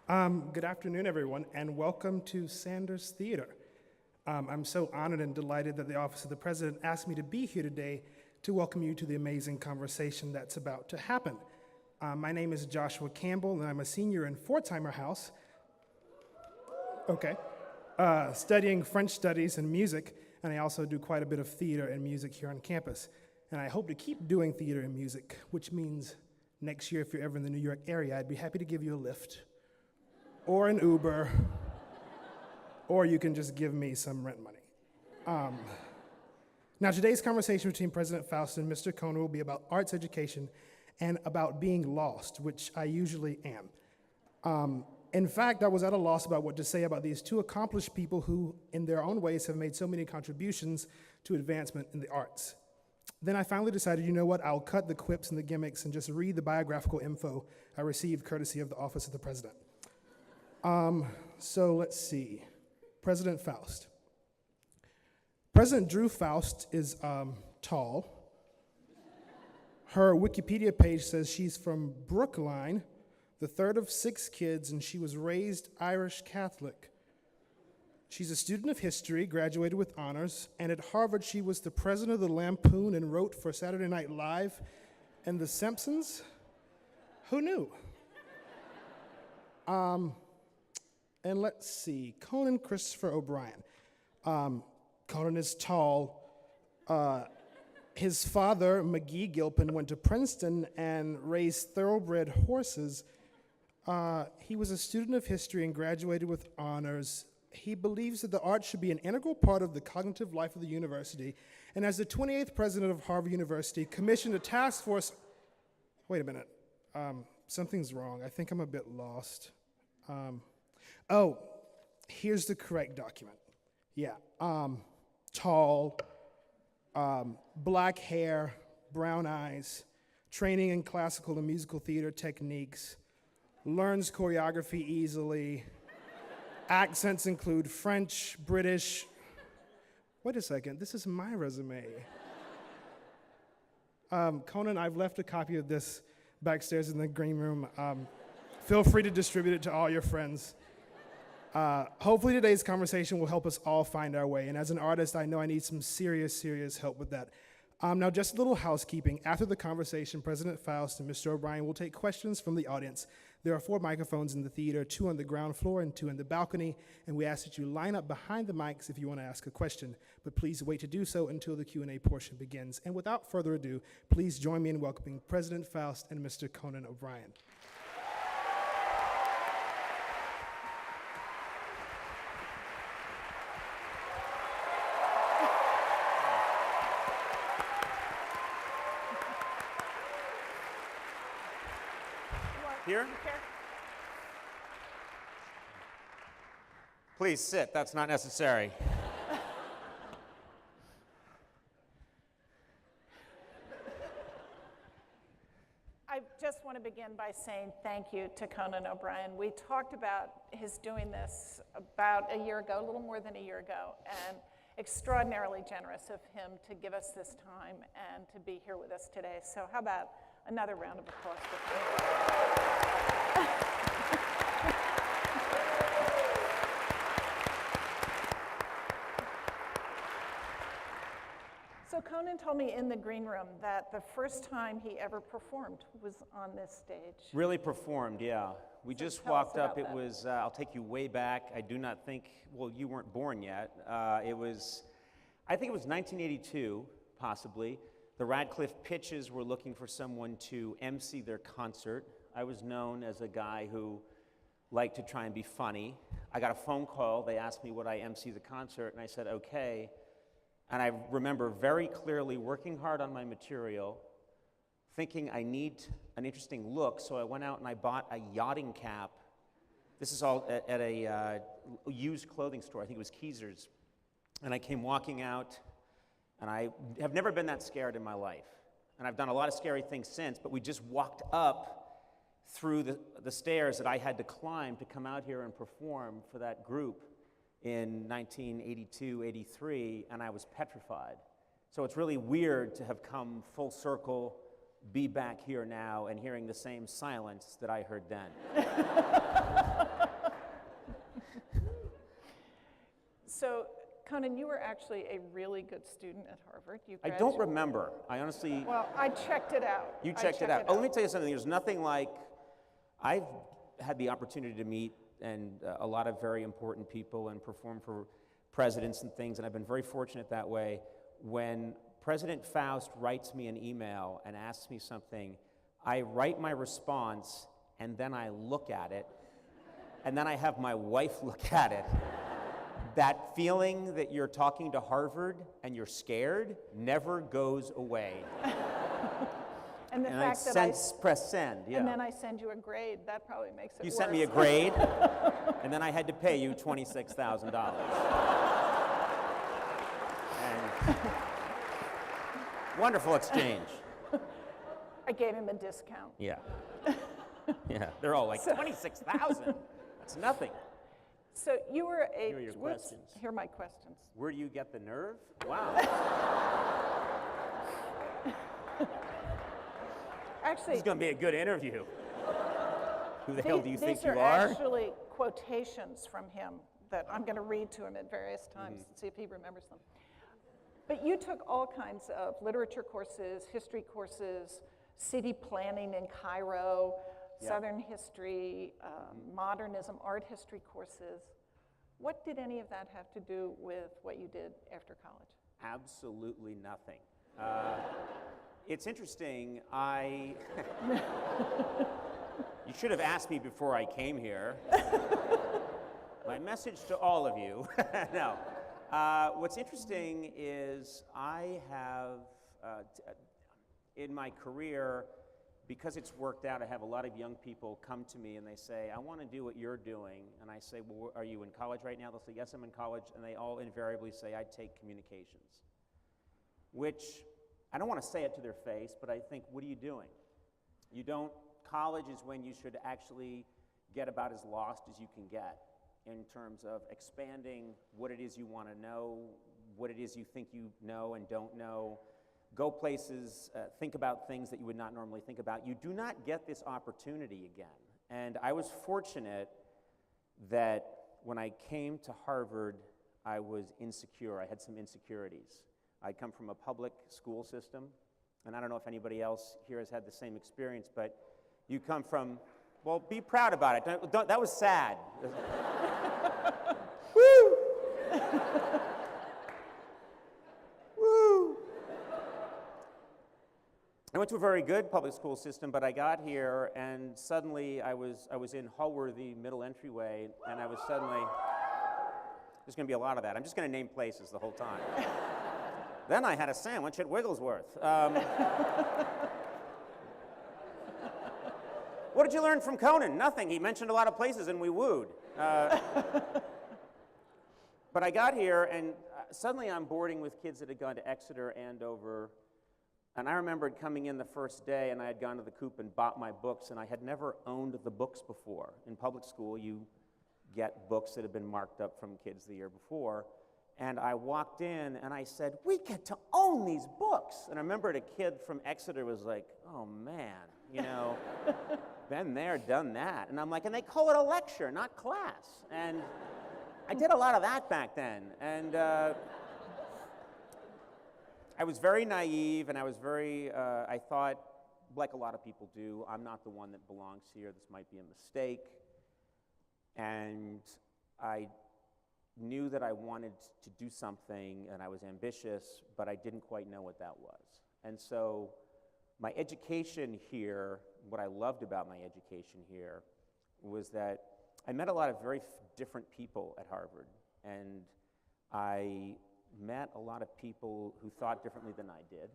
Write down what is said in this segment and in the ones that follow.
Good afternoon, everyone, and welcome to Sanders Theater. I'm so honored and delighted that the Office of the President asked me to be here today to welcome you to the amazing conversation that's about to happen. My name is Joshua Campbell, and I'm a senior in Fortheimer House, studying French studies and music, and I also do quite a bit of theater and music here on campus. And I hope to keep doing theater and music, which means next year, if you're ever in the New York area, I'd be happy to give you a lift or an Uber, or you can just give me some rent money. Now, today's conversation between President Faust and Mr. Conan will be about arts education and about being lost, which I usually am. In fact, I was at a loss about what to say about these two accomplished people who, in their own ways, have made so many contributions to advancement in the arts. Then I finally decided, you know what, I'll cut the quips and the gimmicks and just read the biographical info I received courtesy of the Office of the President. So let's see. President Faust. President Drew Faust is tall. Her Wikipedia page says she's from Brookline, the third of 6 kids, and she was raised Irish Catholic. She's a student of history, graduated with honors, and at Harvard she was the president of the Lampoon and wrote for Saturday Night Live and The Simpsons. Who knew? And let's see, Conan Christopher O'Brien. Conan is tall. His father, McGee Gilpin, went to Princeton and raised thoroughbred horses. He was a student of history and graduated with honors. He believes that the arts should be an integral part of the cognitive life of the university, and as the 28th president of Harvard University, commissioned a task force. Wait a minute, something's wrong. I think I'm a bit lost. Oh, here's the correct document. Yeah, tall, black hair, brown eyes, training in classical and musical theater techniques, learns choreography easily. Accents include French, British. Wait a second, this is my resume. Conan, I've left a copy of this backstairs in the green room. Feel free to distribute it to all your friends. Hopefully today's conversation will help us all find our way, and as an artist, I know I need some serious help with that. Now, just a little housekeeping. After the conversation, President Faust and Mr. O'Brien will take questions from the audience. There are 4 microphones in the theater, 2 on the ground floor and 2 in the balcony, and we ask that you line up behind the mics if you want to ask a question, but please wait to do so until the Q&A portion begins. And without further ado, please join me in welcoming President Faust and Mr. Conan O'Brien. Here? Please sit, that's not necessary. I just want to begin by saying thank you to Conan O'Brien. We talked about his doing this about a year ago, a little more than a year ago, and extraordinarily generous of him to give us this time and to be here with us today. So how about another round of applause for him? So Conan told me in the green room that the first time he ever performed was on this stage. Really performed, yeah. We just walked up, it was, I'll take you way back. I do not think, well, you weren't born yet. I think it was 1982, possibly. The Radcliffe Pitches were looking for someone to MC their concert. I was known as a guy who liked to try and be funny. I got a phone call, they asked me would I MC the concert, and I said okay. And I remember very clearly working hard on my material, thinking I need an interesting look, so I went out and I bought a yachting cap. This is all at a used clothing store, I think it was Keezer's. And I came walking out, and I have never been that scared in my life. And I've done a lot of scary things since, but we just walked up through the stairs that I had to climb to come out here and perform for that group in 1982, 83, and I was petrified. So it's really weird to have come full circle be back here now and hearing the same silence that I heard then. So, Conan, you were actually a really good student at Harvard. You I don't graduated- remember. I honestly, Well, I checked it out. you I checked it out. Oh, let me tell you something. There's nothing like, I've had the opportunity to meet a lot of very important people and perform for presidents and things, and I've been very fortunate that way. When President Faust writes me an email and asks me something, I write my response, and then I look at it, and then I have my wife look at it. That feeling that you're talking to Harvard and you're scared never goes away. And the And fact that press send, yeah. and then I send you a grade, that probably makes it You worse. sent me a grade, and then I had to pay you $26,000. And wonderful exchange. I gave him a discount. Yeah. Yeah, they're all like, 26,000? That's nothing. So you were a... Here are your questions. Here are my questions. Where do you get the nerve? Wow. Actually, This is going to be a good interview. Who the hell do you think these you are are? actually quotations from him that I'm going to read to him at various times Mm-hmm. and see if he remembers them. But you took all kinds of literature courses, history courses, city planning in Cairo, Yeah. Southern history, modernism, art history courses. What did any of that have to do with what you did after college? Absolutely nothing. It's interesting, you should have asked me before I came here. My message to all of you, no. What's interesting is I have, in my career, because it's worked out, I have a lot of young people come to me and they say, I want to do what you're doing. And I say, well, are you in college right now? They'll say, yes, I'm in college. And they all invariably say, I take communications. Which, I don't want to say it to their face, but I think, what are you doing? College is when you should actually get about as lost as you can get in terms of expanding what it is you want to know, what it is you think you know and don't know. Go places, think about things that you would not normally think about. You do not get this opportunity again. And I was fortunate that when I came to Harvard, I was insecure. I had some insecurities. I come from a public school system, and I don't know if anybody else here has had the same experience, but you come from, well, be proud about it. That was sad. Woo! Woo! I went to a very good public school system, but I got here and suddenly I was in Hallworthy middle entryway, and I was suddenly, there's going to be a lot of that. I'm just going to name places the whole time. Then I had a sandwich at Wigglesworth. What did you learn from Conan? Nothing. He mentioned a lot of places and we wooed. But I got here and suddenly I'm boarding with kids that had gone to Exeter, Andover. And I remembered coming in the first day and I had gone to the Coop and bought my books, and I had never owned the books before. In public school, you get books that have been marked up from kids the year before. And I walked in and I said, we get to own these books. And I remembered a kid from Exeter was like, oh man, been there, done that. And I'm like, and they call it a lecture, not class. And I did a lot of that back then. And I was very naive, and I was I thought, like a lot of people do, I'm not the one that belongs here. This might be a mistake. And I knew that I wanted to do something, and I was ambitious, but I didn't quite know what that was. And so my education here, what I loved about my education here was that I met a lot of very different people at Harvard, and I met a lot of people who thought differently than I did.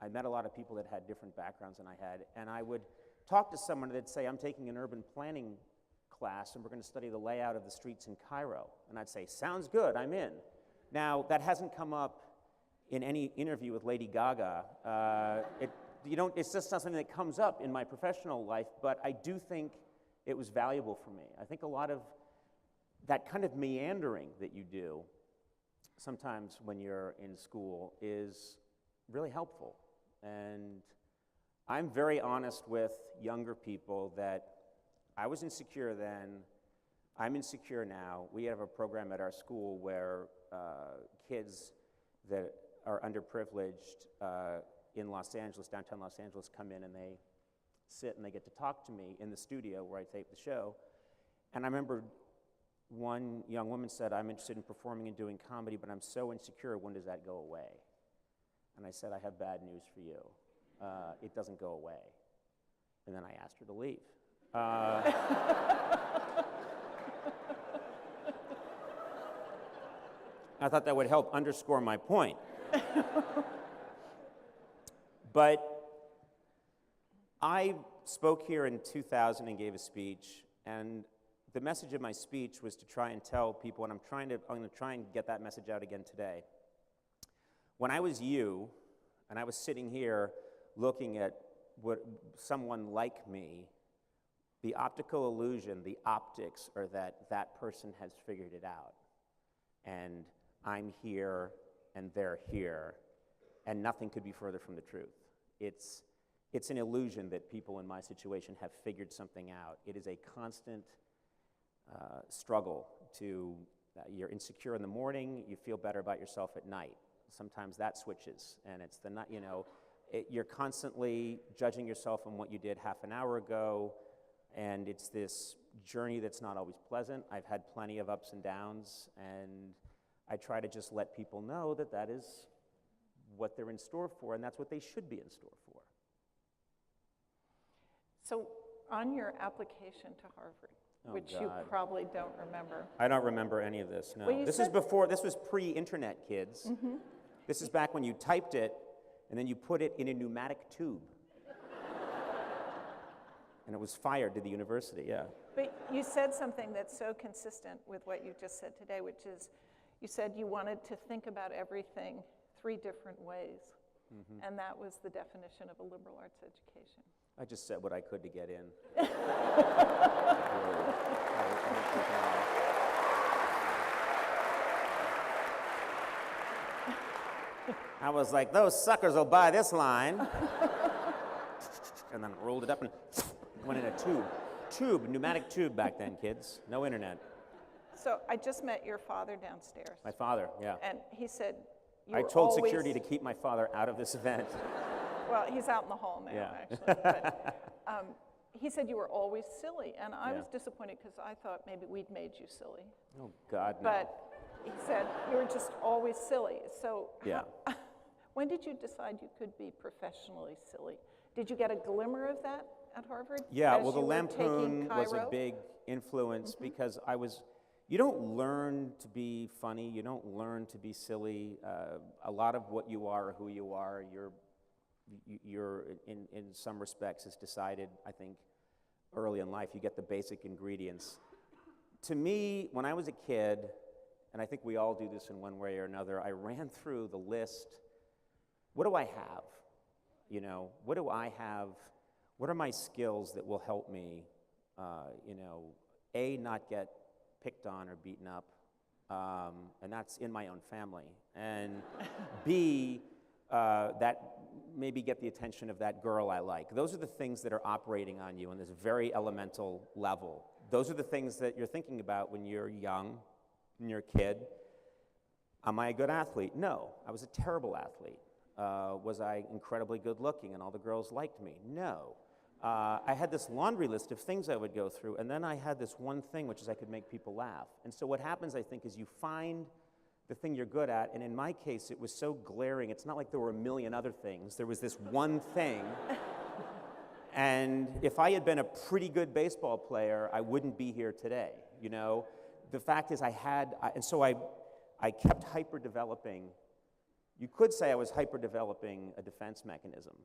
I met a lot of people that had different backgrounds than I had, and I would talk to someone that'd say, I'm taking an urban planning class and we're going to study the layout of the streets in Cairo. And I'd say, sounds good, I'm in. Now, that hasn't come up in any interview with Lady Gaga. It's just not something that comes up in my professional life, but I do think it was valuable for me. I think a lot of that kind of meandering that you do sometimes when you're in school is really helpful. And I'm very honest with younger people that I was insecure then, I'm insecure now. We have a program at our school where kids that are underprivileged in Los Angeles, downtown Los Angeles, come in and they sit and they get to talk to me in the studio where I tape the show. And I remember one young woman said, I'm interested in performing and doing comedy, but I'm so insecure, when does that go away? And I said, I have bad news for you. It doesn't go away. And then I asked her to leave. I thought that would help underscore my point. But I spoke here in 2000 and gave a speech, and the message of my speech was to try and tell people, and I'm going to try and get that message out again today. When I was you, and I was sitting here looking at what someone like me, the optical illusion, the optics are that that person has figured it out. And I'm here, and they're here, and nothing could be further from the truth. It's an illusion that people in my situation have figured something out. It is a constant struggle to, you're insecure in the morning, you feel better about yourself at night. Sometimes that switches, and it's the night, you're constantly judging yourself on what you did half an hour ago, and it's this journey that's not always pleasant. I've had plenty of ups and downs, and I try to just let people know that that is what they're in store for, and that's what they should be in store for. So on your application to Harvard, which God. you probably don't remember. I don't remember any of this, no. Well, This was pre-internet, kids. Mm-hmm. This is back when you typed it, and then you put it in a pneumatic tube. And it was fired to the university, yeah. But you said something that's so consistent with what you just said today, which is you said you wanted to think about everything 3 different ways. Mm-hmm. And that was the definition of a liberal arts education. I just said what I could to get in. I was like, those suckers will buy this line. And then rolled it up and went in a tube. Pneumatic tube back then, kids. No internet. So I just met your father downstairs. My father, yeah. And he said, I told security to keep my father out of this event. Well, he's out in the hall now, Yeah. actually. But, he said you were always silly, and I was disappointed because I thought maybe we'd made you silly. Oh, God, no. But he said you were just always silly. So Yeah. when did you decide you could be professionally silly? Did you get a glimmer of that at Harvard? Yeah, as well, the you were Lampoon taking was a Cairo? big influence because you don't learn to be funny, you don't learn to be silly. A lot of what you are or who you are, you're in some respects is decided, I think, early in life. You get the basic ingredients. To me, when I was a kid, and I think we all do this in one way or another, I ran through the list. What do I have? What do I have? What are my skills that will help me, A, not get picked on or beaten up, and that's in my own family, and B, that maybe get the attention of that girl I like. Those are the things that are operating on you on this very elemental level. Those are the things that you're thinking about when you're young, when you're a kid. Am I a good athlete? No, I was a terrible athlete. Was I incredibly good looking and all the girls liked me? No. I had this laundry list of things I would go through, and then I had this one thing, which is I could make people laugh. And so what happens, I think, is you find the thing you're good at, and in my case, it was so glaring. It's not like there were a million other things. There was this one thing. And if I had been a pretty good baseball player, I wouldn't be here today, The fact is I kept hyper-developing. You could say I was hyper-developing a defense mechanism.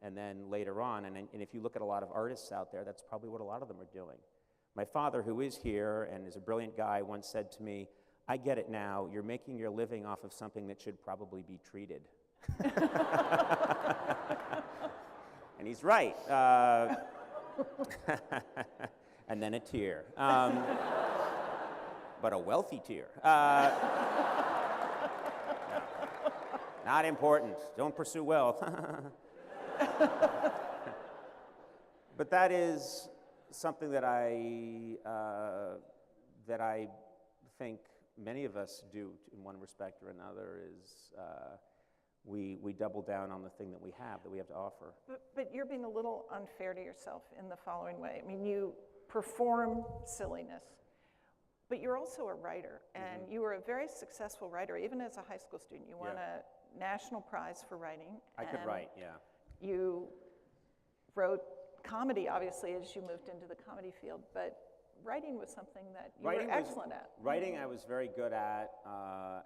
And then later on, and if you look at a lot of artists out there, that's probably what a lot of them are doing. My father, who is here and is a brilliant guy, once said to me, I get it now, you're making your living off of something that should probably be treated. And he's right. And then a tear. But a wealthy tear. Not important. Don't pursue wealth. But that is something that I think many of us do in one respect or another is we double down on the thing that we have to offer. But you're being a little unfair to yourself in the following way. I mean, you perform silliness, but you're also a writer, and you were a very successful writer, even as a high school student. You won a national prize for writing. I could write, yeah. You wrote comedy, obviously, as you moved into the comedy field, but writing was something that you were excellent at. Writing I was very good at,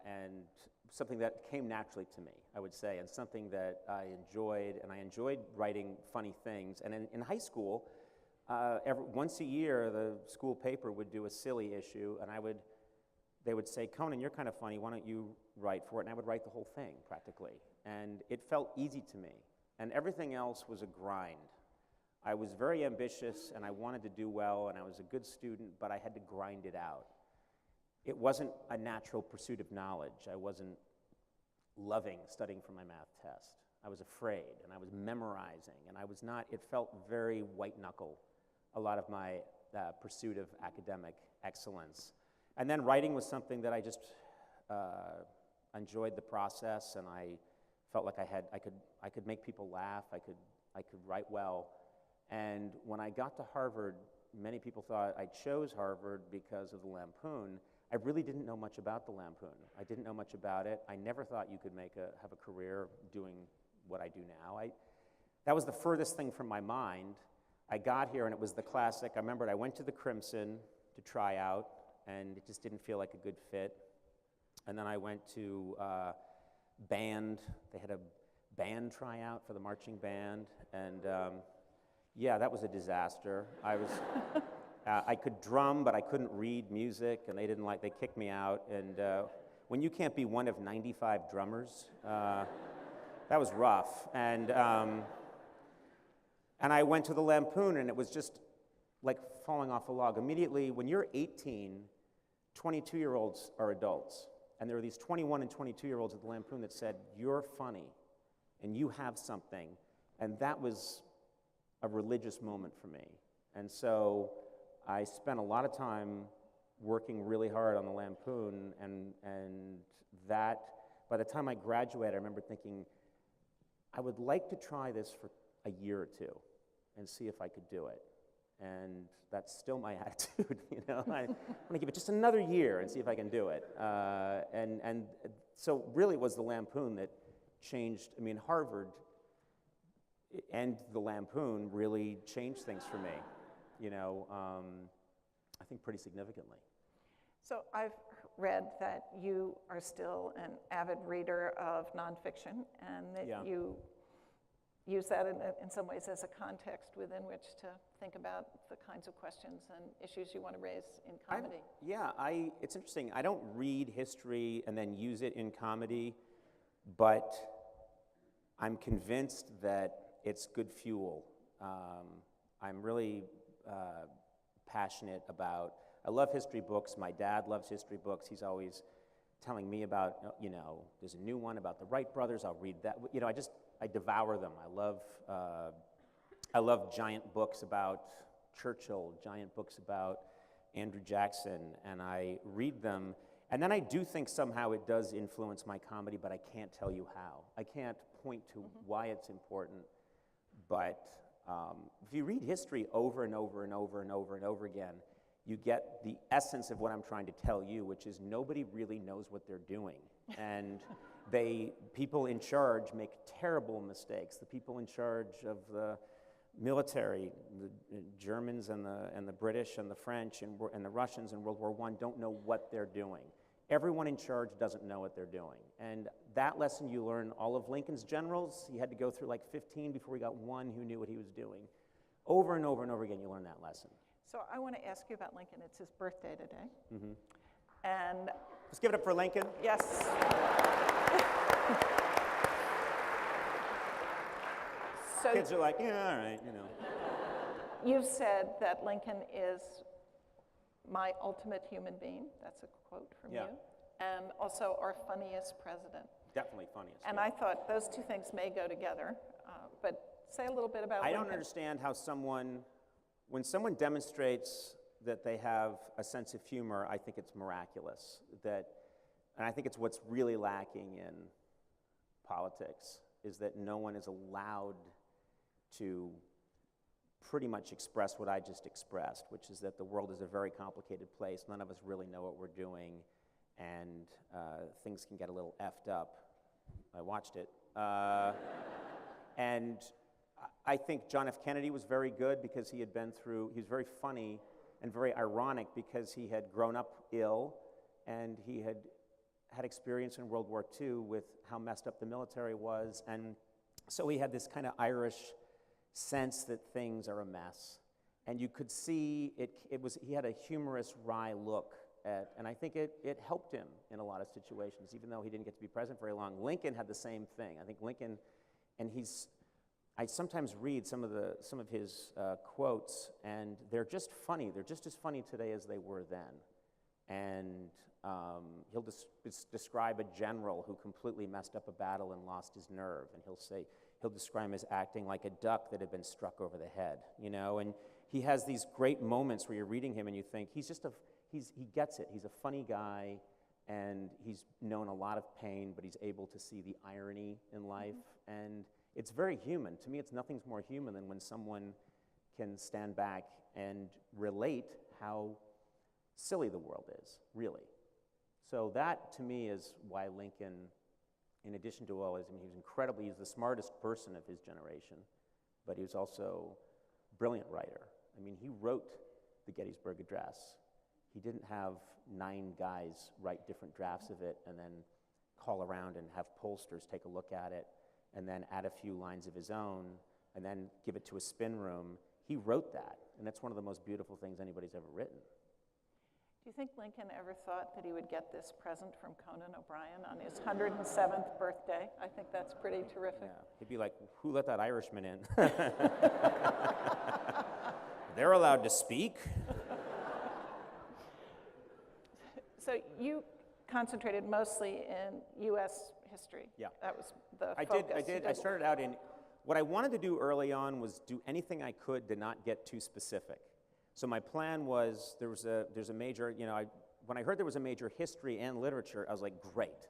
and something that came naturally to me, I would say, and something that I enjoyed, and I enjoyed writing funny things. And in high school, once a year, the school paper would do a silly issue, and they would say, Conan, you're kind of funny, why don't you write for it? And I would write the whole thing, practically. And it felt easy to me, and everything else was a grind. I was very ambitious, and I wanted to do well, and I was a good student, but I had to grind it out. It wasn't a natural pursuit of knowledge. I wasn't loving studying for my math test. I was afraid, and I was memorizing, and it felt very white-knuckle, a lot of my pursuit of academic excellence. And then writing was something that I just enjoyed the process, and I felt like I could make people laugh, I could write well. And when I got to Harvard, many people thought I chose Harvard because of the Lampoon. I really didn't know much about the Lampoon. I didn't know much about it. I never thought you could have a career doing what I do now. That was the furthest thing from my mind. I got here, and it was the classic. I remembered I went to the Crimson to try out, and it just didn't feel like a good fit. And then I went to band. They had a band tryout for the marching band, and yeah, that was a disaster. I could drum, but I couldn't read music, and they kicked me out. And when you can't be one of 95 drummers, that was rough. And I went to the Lampoon, and it was just like falling off a log. Immediately, when you're 18, 22-year-olds are adults. And there were these 21 and 22-year-olds at the Lampoon that said, you're funny, and you have something. And that was a religious moment for me. And so I spent a lot of time working really hard on the Lampoon, and that, by the time I graduated, I remember thinking, I would like to try this for a year or two and see if I could do it. And that's still my attitude, you know. I want to give it just another year and see if I can do it. And so really it was the Lampoon that changed. I mean, Harvard and the Lampoon really changed things for me, you know, I think pretty significantly. So I've read that you are still an avid reader of nonfiction, and that you use that in some ways as a context within which to think about the kinds of questions and issues you want to raise in comedy. It's interesting. I don't read history and then use it in comedy, but I'm convinced that it's good fuel. I'm really passionate about, I love history books. My dad loves history books. He's always telling me about, you know, there's a new one about the Wright brothers. I'll read that. You know, I devour them. I love giant books about Churchill, giant books about Andrew Jackson, and I read them. And then I do think somehow it does influence my comedy, but I can't tell you how. I can't point to why it's important. But if you read history over and over and over and over and over again, you get the essence of what I'm trying to tell you, which is nobody really knows what they're doing. And people in charge make terrible mistakes. The people in charge of the military, the Germans and the British and the French and the Russians in World War I don't know what they're doing. Everyone in charge doesn't know what they're doing. And that lesson you learn, all of Lincoln's generals, he had to go through like 15 before he got one who knew what he was doing. Over and over and over again, you learn that lesson. So I want to ask you about Lincoln. It's his birthday today. Mm-hmm. And let's give it up for Lincoln. Yes. So kids are like, yeah, all right, you know. You've said that Lincoln is my ultimate human being. That's a quote from you. And also our funniest president. Definitely funniest. And I thought those two things may go together, but say a little bit about I don't Lincoln? understand how when someone demonstrates that they have a sense of humor, I think it's miraculous. And I think it's what's really lacking in politics, is that no one is allowed to pretty much express what I just expressed, which is that the world is a very complicated place. None of us really know what we're doing, and things can get a little effed up. I watched it. And I think John F. Kennedy was very good because he was very funny and very ironic because he had grown up ill and he had experience in World War II with how messed up the military was. And so he had this kind of Irish sense that things are a mess. And you could see he had a humorous, wry look and I think it helped him in a lot of situations, even though he didn't get to be president very long. Lincoln had the same thing. I think Lincoln, and I sometimes read some of his quotes, and they're just funny. They're just as funny today as they were then. And he'll describe a general who completely messed up a battle and lost his nerve, and he'll describe him as acting like a duck that had been struck over the head, you know. And he has these great moments where you're reading him and you think he gets it. He's a funny guy, and he's known a lot of pain, but he's able to see the irony in life, and it's very human. To me, nothing's more human than when someone can stand back and relate how silly the world is, really. So that, to me, is why Lincoln, in addition to all his, he's the smartest person of his generation, but he was also a brilliant writer. I mean, he wrote the Gettysburg Address. He didn't have 9 guys write different drafts of it and then call around and have pollsters take a look at it and then add a few lines of his own and then give it to a spin room. He wrote that, and that's one of the most beautiful things anybody's ever written. Do you think Lincoln ever thought that he would get this present from Conan O'Brien on his 107th birthday? I think that's pretty terrific. Yeah. He'd be like, who let that Irishman in? They're allowed to speak. So you concentrated mostly in U.S. history. Yeah. That was the I focus. did. I started out in, what I wanted to do early on was do anything I could to not get too specific. So my plan was, there's a major, when I heard there was a major history and literature, I was like, great.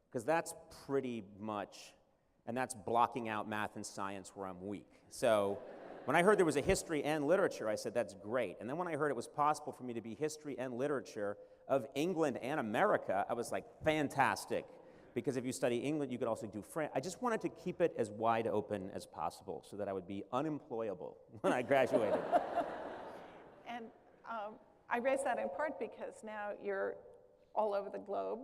Because that's pretty much, and that's blocking out math and science where I'm weak. So when I heard there was a history and literature, I said, that's great. And then when I heard it was possible for me to be history and literature of England and America, I was like, fantastic. Because if you study England, you could also do France. I just wanted to keep it as wide open as possible so that I would be unemployable when I graduated. And I raise that in part because now you're all over the globe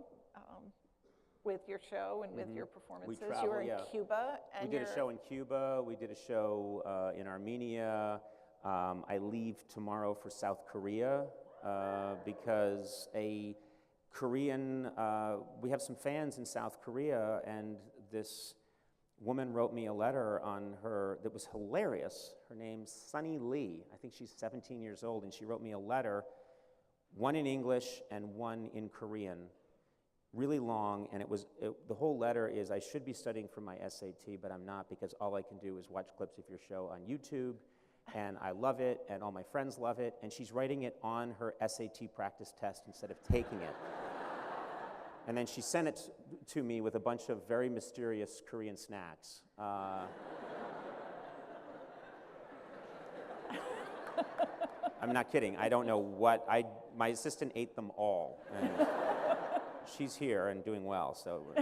with your show and with your performances. We travel, you were in Cuba. And we did a show in Cuba. We did a show in Armenia. I leave tomorrow for South Korea because a Korean, we have some fans in South Korea, and this woman wrote me a letter on her that was hilarious. Her name's Sunny Lee. I think she's 17 years old, and she wrote me a letter, one in English and one in Korean, really long, and the whole letter is, I should be studying for my SAT, but I'm not because all I can do is watch clips of your show on YouTube, and I love it, and all my friends love it, and she's writing it on her SAT practice test instead of taking it. And then she sent it to me with a bunch of very mysterious Korean snacks. I'm not kidding. I don't know what. My assistant ate them all. And she's here and doing well. So,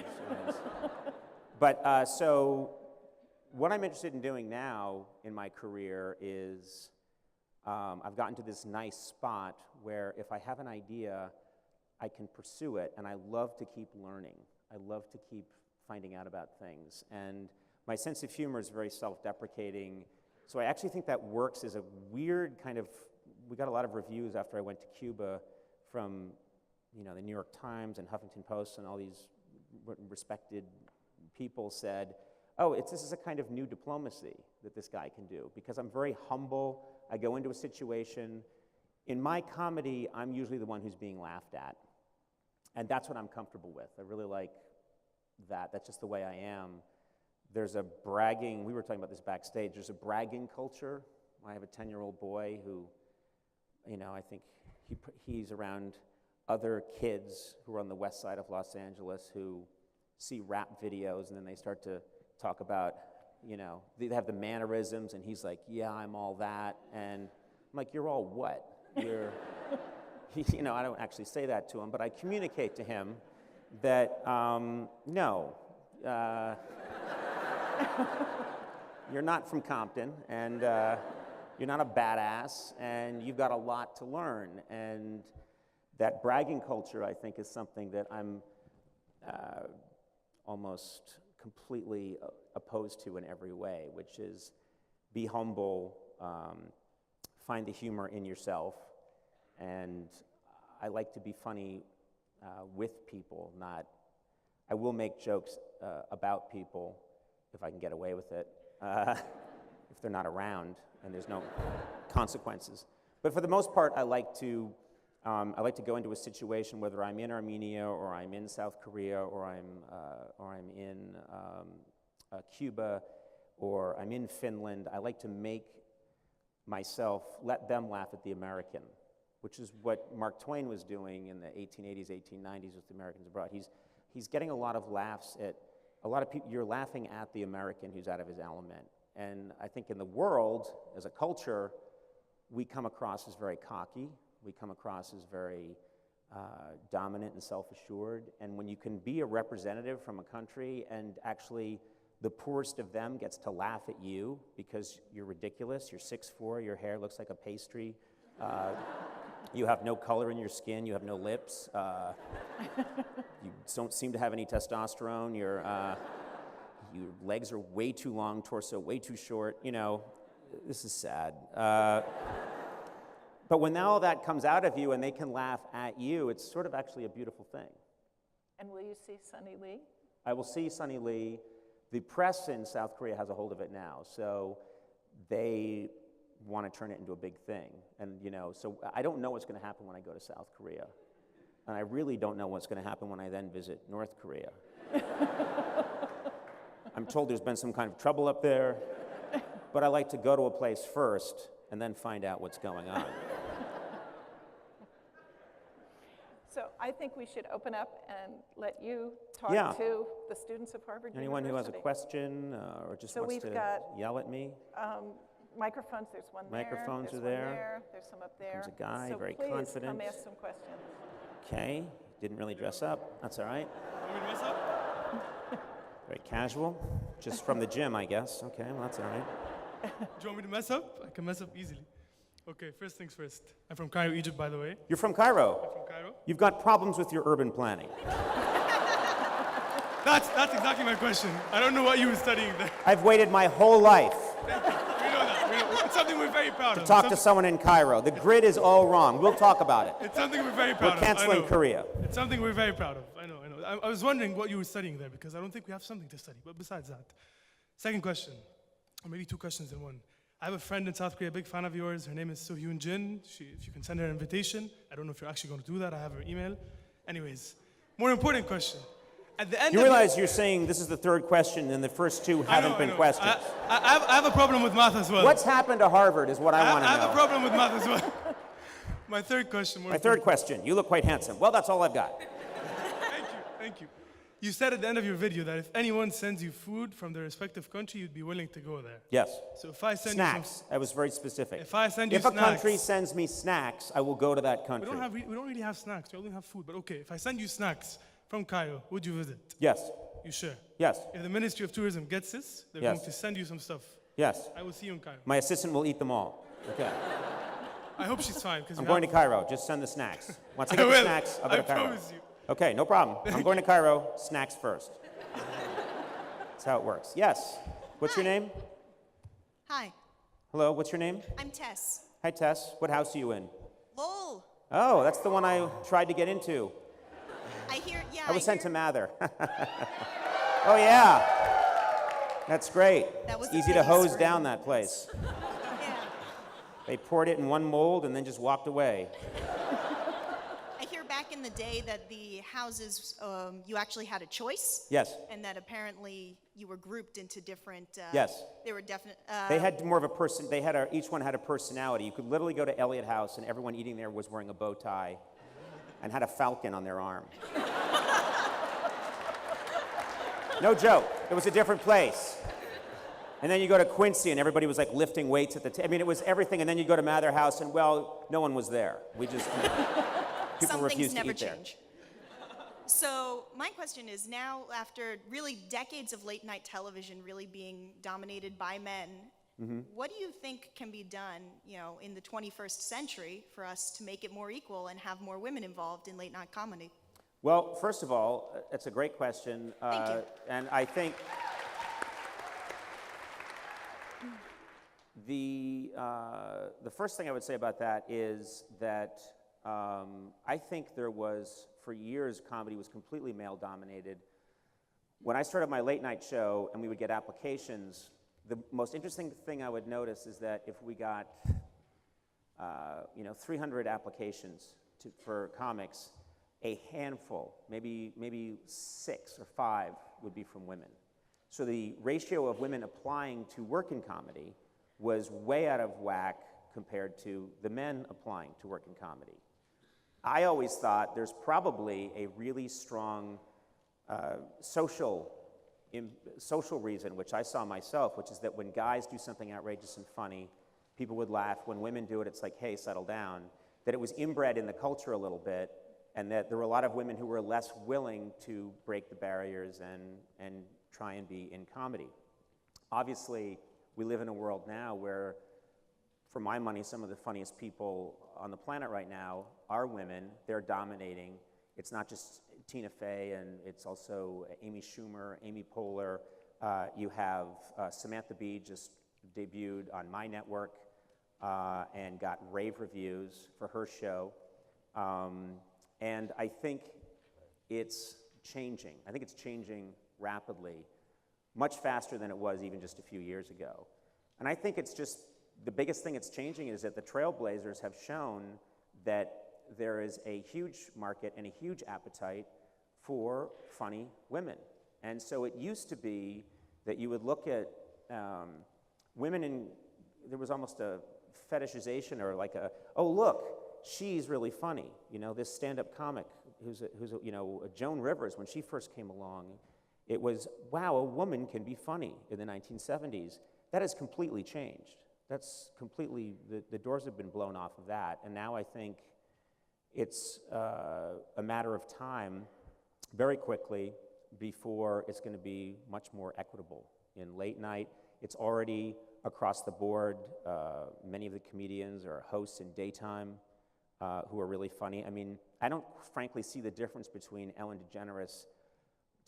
so what I'm interested in doing now in my career is I've gotten to this nice spot where if I have an idea, I can pursue it, and I love to keep learning. I love to keep finding out about things. And my sense of humor is very self-deprecating, so I actually think that works as a weird kind of, we got a lot of reviews after I went to Cuba from, the New York Times and Huffington Post and all these respected people said, oh, this is a kind of new diplomacy that this guy can do, because I'm very humble. I go into a situation. In my comedy, I'm usually the one who's being laughed at. And that's what I'm comfortable with. I really like that. That's just the way I am. there's a bragging, we were talking about this backstage, there's a bragging culture. I have a 10-year-old boy who, I think he's around other kids who are on the west side of Los Angeles who see rap videos and then they start to talk about, they have the mannerisms and he's like, yeah, I'm all that. And I'm like, you're all what? You're, I don't actually say that to him, but I communicate to him that, no, you're not from Compton, and you're not a badass, and you've got a lot to learn. And that bragging culture, I think, is something that I'm almost completely opposed to in every way, which is be humble, find the humor in yourself, and I like to be funny with people, not, I will make jokes about people if I can get away with it, if they're not around and there's no consequences. But for the most part, I like to go into a situation, whether I'm in Armenia or I'm in South Korea or I'm in Cuba or I'm in Finland. I like to make myself, let them laugh at the American, which is what Mark Twain was doing in the 1880s, 1890s with the Americans Abroad. He's getting a lot of laughs at, a lot of people, you're laughing at the American who's out of his element. And I think in the world, as a culture, we come across as very cocky. We come across as very dominant and self-assured. And when you can be a representative from a country and actually the poorest of them gets to laugh at you because you're ridiculous, you're 6'4", your hair looks like a pastry, you have no color in your skin, you have no lips, you don't seem to have any testosterone, your legs are way too long, torso way too short, this is sad. But when all that comes out of you and they can laugh at you, it's sort of actually a beautiful thing. And will you see Sonny Lee? I will see Sonny Lee. The press in South Korea has a hold of it now, so they want to turn it into a big thing. And, so I don't know what's going to happen when I go to South Korea. And I really don't know what's going to happen when I then visit North Korea. I'm told there's been some kind of trouble up there, but I like to go to a place first and then find out what's going on. So I think we should open up and let you talk Yeah. to the students of Harvard Anyone who has a University. question or just So wants we've to got, yell at me? Microphones, there's one there. Microphones there's are one there. There's some up there. Comes a guy, so very please confident. come ask some questions. Okay, didn't really dress up. That's all right. Want me to mess up? Very casual. Just from the gym, I guess. Okay, well, that's all right. Do you want me to mess up? I can mess up easily. Okay, first things first. I'm from Cairo, Egypt, by the way. You're from Cairo. I'm from Cairo. You've got problems with your urban planning. That's exactly my question. I don't know what you were studying there. I've waited my whole life We know that. We know. It's something we're very proud to of. talk to someone in Cairo. The grid is all wrong. We'll talk about it. It's something we're very We're proud of. I canceling know. Korea. It's something we're very proud of. I know. I was wondering what you were studying there because I don't think we have something to study. But besides that, second question, or maybe two questions in one. I have a friend in South Korea, a big fan of yours. Her name is So-Hyun Jin. If you can send her an invitation. I don't know if you're actually going to do that. I have her email. Anyways, more important question. At the end You of realize you're saying this is the third question and the first two haven't been questions. I have a problem with math as well. What's happened to Harvard is what I want to know. I have a problem with math as well. My third question. My third question. You look quite handsome. Well, that's all I've got. Thank you. You said at the end of your video that if anyone sends you food from their respective country, you'd be willing to go there. Yes. So if I send Snacks. I was very specific. If I send you If a snacks, country sends me snacks, I will go to that we country. don't really have snacks. We only have food. But okay, if I send you snacks from Cairo, would you visit? Yes. You sure? Yes. If the Ministry of Tourism gets this, they're Yes. going to send you some stuff. Yes. I will see you in Cairo. My assistant will eat them all. Okay. I hope she's fine because I'm going to Cairo. Just send the snacks. Once I I get the will. snacks, I'll go I to Cairo. promise you. Okay, no problem. I'm going to Cairo. Snacks first. That's how it works. Yes. What's your name? Hi, Hello, what's your name? I'm Tess. Hi, Tess. What house are you in? Lol. Oh, that's the one I tried to get into. I hear, yeah. I was sent to Mather. Oh, yeah. That's great. That was It's the easy to case hose for down him. that place. Yeah. They poured it in one mold and then just walked away. I hear back in the day say that the houses, you actually had a choice? Yes. And that apparently you were grouped into different. Yes. They were definite. They had more of a person. Each one had a personality. You could literally go to Elliott House, and everyone eating there was wearing a bow tie, and had a falcon on their arm. No joke. It was a different place. And then you go to Quincy, and everybody was like lifting weights at the table. I mean, it was everything. And then you go to Mather House, and well, no one was there. We just people Some refused things to never eat there. change. So my question is now, after really decades of late night television really being dominated by men, what do you think can be done, in the 21st century for us to make it more equal and have more women involved in late night comedy? Well, first of all, it's a great question. Thank you. And I think the first thing I would say about that is that I think there was, for years, comedy was completely male-dominated. When I started my late-night show and we would get applications, the most interesting thing I would notice is that if we got 300 applications for comics, a handful, maybe 6 or 5 would be from women. So the ratio of women applying to work in comedy was way out of whack compared to the men applying to work in comedy. I always thought there's probably a really strong social reason, which I saw myself, which is that when guys do something outrageous and funny, people would laugh. When women do it, it's like, hey, settle down. That it was inbred in the culture a little bit, and that there were a lot of women who were less willing to break the barriers and try and be in comedy. Obviously, we live in a world now where, for my money, some of the funniest people on the planet right now are women. They're dominating. It's not just Tina Fey, and it's also Amy Schumer, Amy Poehler. You have Samantha Bee just debuted on my network and got rave reviews for her show. And I think it's changing. I think it's changing rapidly, much faster than it was even just a few years ago. And I think it's just, the biggest thing it's changing is that the Trailblazers have shown that there is a huge market and a huge appetite for funny women. And so it used to be that you would look at women, and there was almost a fetishization, or like oh look, she's really funny. This stand-up comic who's Joan Rivers, when she first came along, it was, wow, a woman can be funny in the 1970s. That has completely changed. That's completely, the doors have been blown off of that. And now I think it's a matter of time, very quickly, before it's going to be much more equitable. In late night, it's already across the board. Many of the comedians are hosts in daytime who are really funny. I mean, I don't frankly see the difference between Ellen DeGeneres.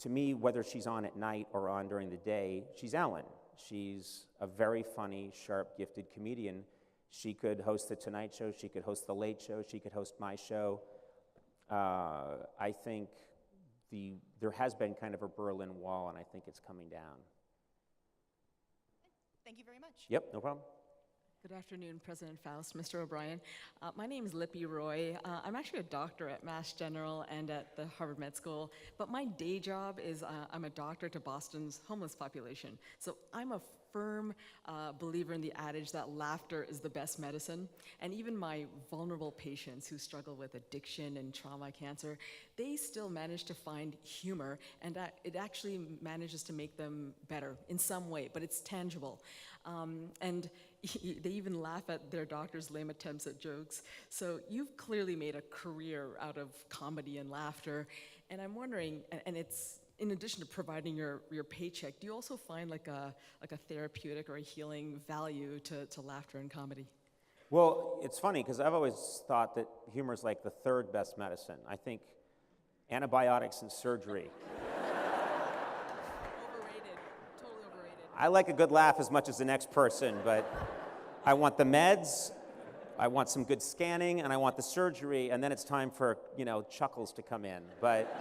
To me, whether she's on at night or on during the day, she's Ellen. She's a very funny, sharp, gifted comedian. She could host The Tonight Show, she could host The Late Show, she could host my show. I think there has been kind of a Berlin Wall, and I think it's coming down. Thank you very much. Yep, no problem. Good afternoon, President Faust, Mr. O'Brien. My name is Lippy Roy. I'm actually a doctor at Mass General and at the Harvard Med School, but my day job is I'm a doctor to Boston's homeless population. So I'm a firm believer in the adage that laughter is the best medicine. And even my vulnerable patients who struggle with addiction and trauma, cancer, they still manage to find humor, and it actually manages to make them better in some way, but it's tangible. And they even laugh at their doctor's lame attempts at jokes. So you've clearly made a career out of comedy and laughter. And I'm wondering, and it's in addition to providing your paycheck, do you also find like a therapeutic or a healing value to laughter and comedy? Well, it's funny, because I've always thought that humor is like the third best medicine. I think antibiotics and surgery. Overrated, totally overrated. I like a good laugh as much as the next person, but I want the meds, I want some good scanning, and I want the surgery, and then it's time for, chuckles to come in. But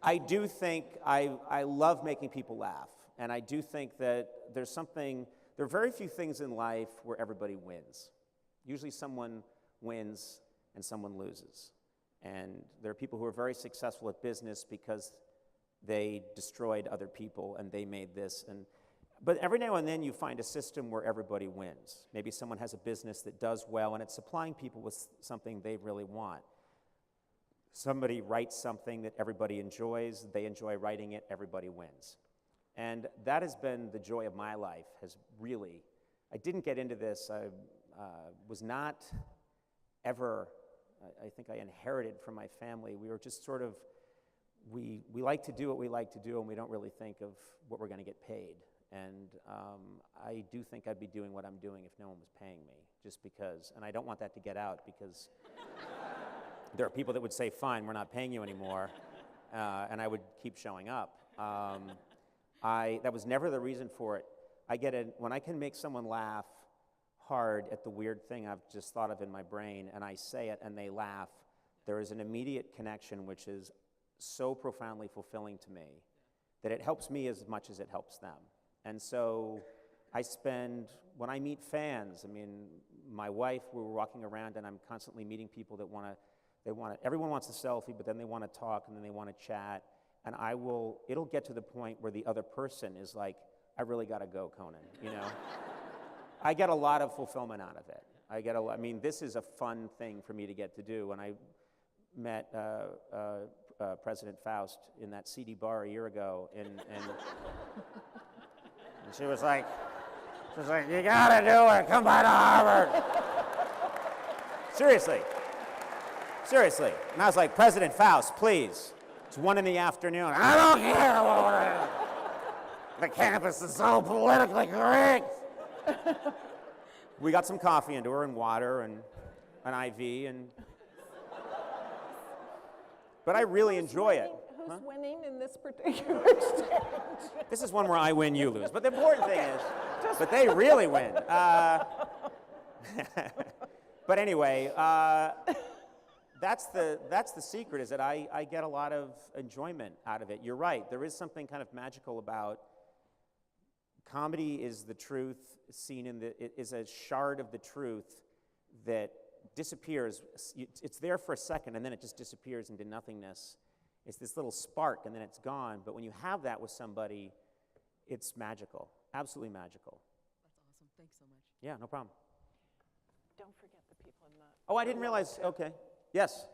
I do think I love making people laugh, and I do think that there are very few things in life where everybody wins. Usually someone wins and someone loses. And there are people who are very successful at business because they destroyed other people and they made this. But every now and then you find a system where everybody wins. Maybe someone has a business that does well and it's supplying people with something they really want. Somebody writes something that everybody enjoys, they enjoy writing it, everybody wins. And that has been the joy of my life, I didn't get into this, I was not ever, I think I inherited from my family. We were just sort of, we like to do what we like to do and we don't really think of what we're gonna get paid. And I do think I'd be doing what I'm doing if no one was paying me, just because, and I don't want that to get out because there are people that would say, fine, we're not paying you anymore, and I would keep showing up. That was never the reason for it. When I can make someone laugh hard at the weird thing I've just thought of in my brain, and I say it and they laugh, there is an immediate connection which is so profoundly fulfilling to me that it helps me as much as it helps them. And so when I meet fans, I mean, my wife, we were walking around and I'm constantly meeting people that everyone wants a selfie, but then they want to talk and then they want to chat. And it'll get to the point where the other person is like, I really got to go, Conan, you know? I get a lot of fulfillment out of it. This is a fun thing for me to get to do. And I met President Faust in that seedy bar a year ago, and she was like, you got to do it, come by to Harvard. Seriously. And I was like, President Faust, please. It's 1 in the afternoon. I don't care. The campus is so politically correct. We got some coffee into her and water and an IV, but I really enjoy it. Who's winning in this particular exchange? This is one where I win, you lose. But the important thing is, but they really win. But anyway, that's the secret, is that I get a lot of enjoyment out of it. You're right. There is something kind of magical about comedy. Is the truth seen it is a shard of the truth that disappears. It's there for a second, and then it just disappears into nothingness. It's this little spark, and then it's gone. But when you have that with somebody, it's magical, absolutely magical. That's awesome. Thanks so much. Yeah, no problem. Don't forget the people in the... Oh, I didn't realize. Okay. Yes.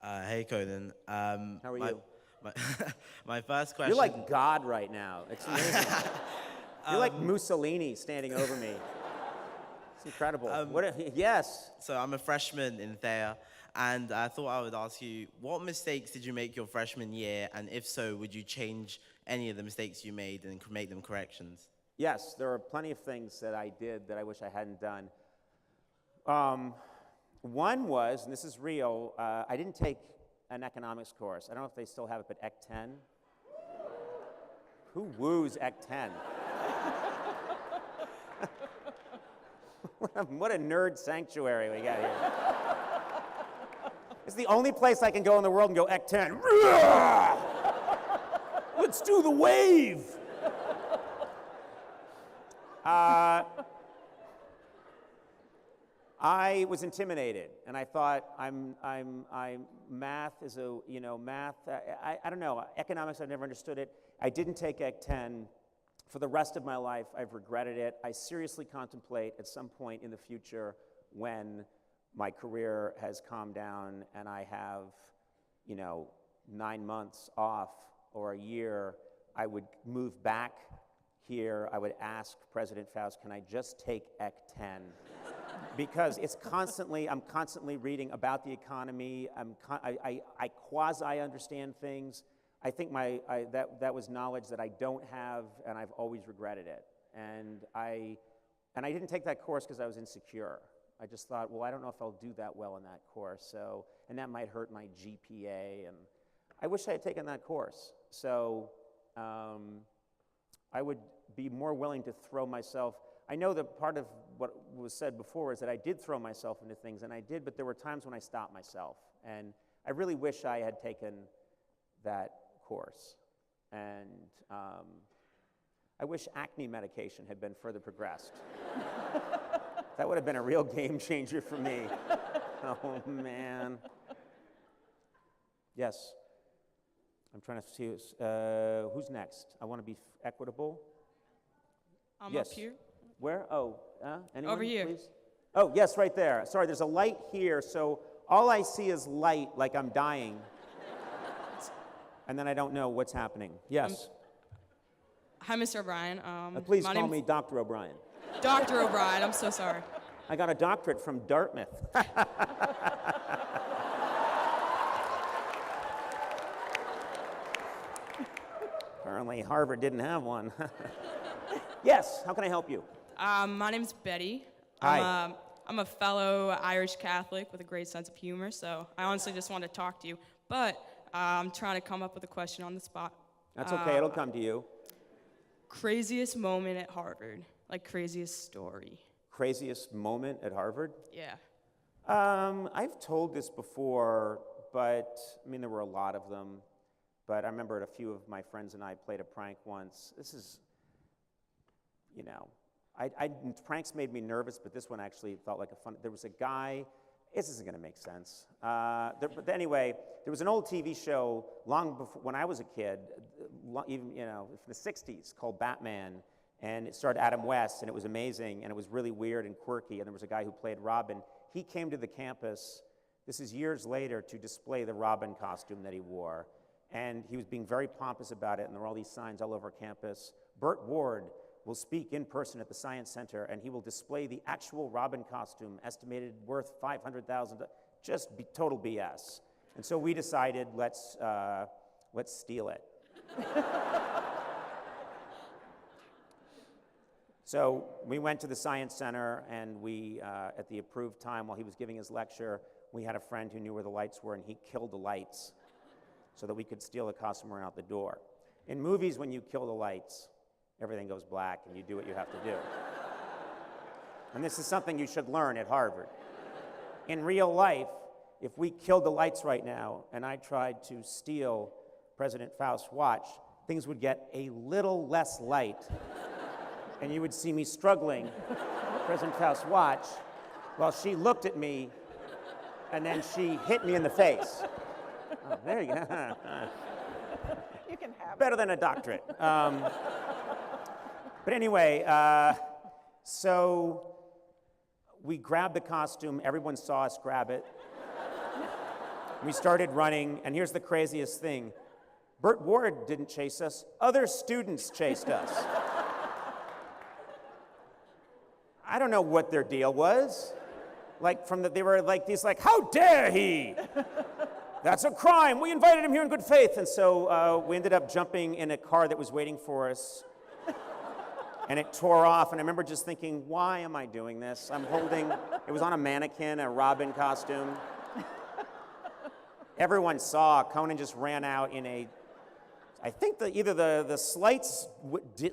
Hey, Conan. How are you? My first question. You're like God right now. It's amazing. You're like Mussolini standing over me. It's incredible. Yes. So I'm a freshman in Thayer, and I thought I would ask you, what mistakes did you make your freshman year? And if so, would you change any of the mistakes you made and make them corrections? Yes, there are plenty of things that I did that I wish I hadn't done. One was, and this is real, I didn't take an economics course. I don't know if they still have it, but Ec 10. Who woos Ec 10? What a nerd sanctuary we got here. It's the only place I can go in the world and go Ec 10. Let's do the wave. I was intimidated, and I thought, math is math. I don't know, economics, I've never understood it. I didn't take Ec 10. For the rest of my life, I've regretted it. I seriously contemplate at some point in the future, when my career has calmed down and I have, 9 months off or a year, I would move back here. I would ask President Faust, can I just take Ec 10? Because I'm constantly reading about the economy. I quasi-understand things. I think that was knowledge that I don't have, and I've always regretted it. And I didn't take that course because I was insecure. I just thought, well, I don't know if I'll do that well in that course, and that might hurt my GPA, and I wish I had taken that course. So I would be more willing to throw myself. I know that part of what was said before is that I did throw myself into things, and I did, but there were times when I stopped myself. And I really wish I had taken that course. And I wish acne medication had been further progressed. That would have been a real game changer for me. Oh, man. Yes. I'm trying to see who's next. I want to be equitable. I'm Yes. up here. Where? Oh, anyone, Over here. please? Oh, yes, right there. Sorry, there's a light here, so all I see is light, like I'm dying. And then I don't know what's happening. Yes. Hi, Mr. O'Brien. Please my call name's me Dr. O'Brien. Dr. O'Brien. I'm so sorry. I got a doctorate from Dartmouth. Apparently, Harvard didn't have one. Yes, how can I help you? My name's Betty. Hi. I'm a fellow Irish Catholic with a great sense of humor, so I honestly just want to talk to you. But I'm trying to come up with a question on the spot. That's okay, it'll come to you. Craziest moment at Harvard, like craziest story. Craziest moment at Harvard? Yeah. I've told this before, but I mean, there were a lot of them. But I remember a few of my friends and I played a prank once. This is, you know, pranks made me nervous, but this one actually felt like a fun. There was a guy. This isn't going to make sense. But anyway, there was an old TV show long before when I was a kid, even from the '60s, called Batman, and it starred Adam West, and it was amazing, and it was really weird and quirky. And there was a guy who played Robin. He came to the campus. This is years later to display the Robin costume that he wore, and he was being very pompous about it. And there were all these signs all over campus. Burt Ward will speak in person at the Science Center, and he will display the actual Robin costume, estimated worth $500,000. Just total BS. And so we decided, let's steal it. So we went to the Science Center, and we, at the approved time while he was giving his lecture, we had a friend who knew where the lights were, and he killed the lights so that we could steal the costume and run out the door. In movies, when you kill the lights, everything goes black and you do what you have to do. And this is something you should learn at Harvard. In real life, if we killed the lights right now and I tried to steal President Faust's watch, things would get a little less light. And you would see me struggling President Faust's watch while she looked at me and then she hit me in the face. Oh, there you go. You can have it. Better than a doctorate. But anyway, so we grabbed the costume. Everyone saw us grab it. We started running, and here's the craziest thing. Burt Ward didn't chase us. Other students chased us. I don't know what their deal was. They were like these, how dare he? That's a crime. We invited him here in good faith. And so we ended up jumping in a car that was waiting for us. And it tore off. And I remember just thinking, why am I doing this? It was on a mannequin, a Robin costume. Everyone saw. Conan just ran out in I think either the lights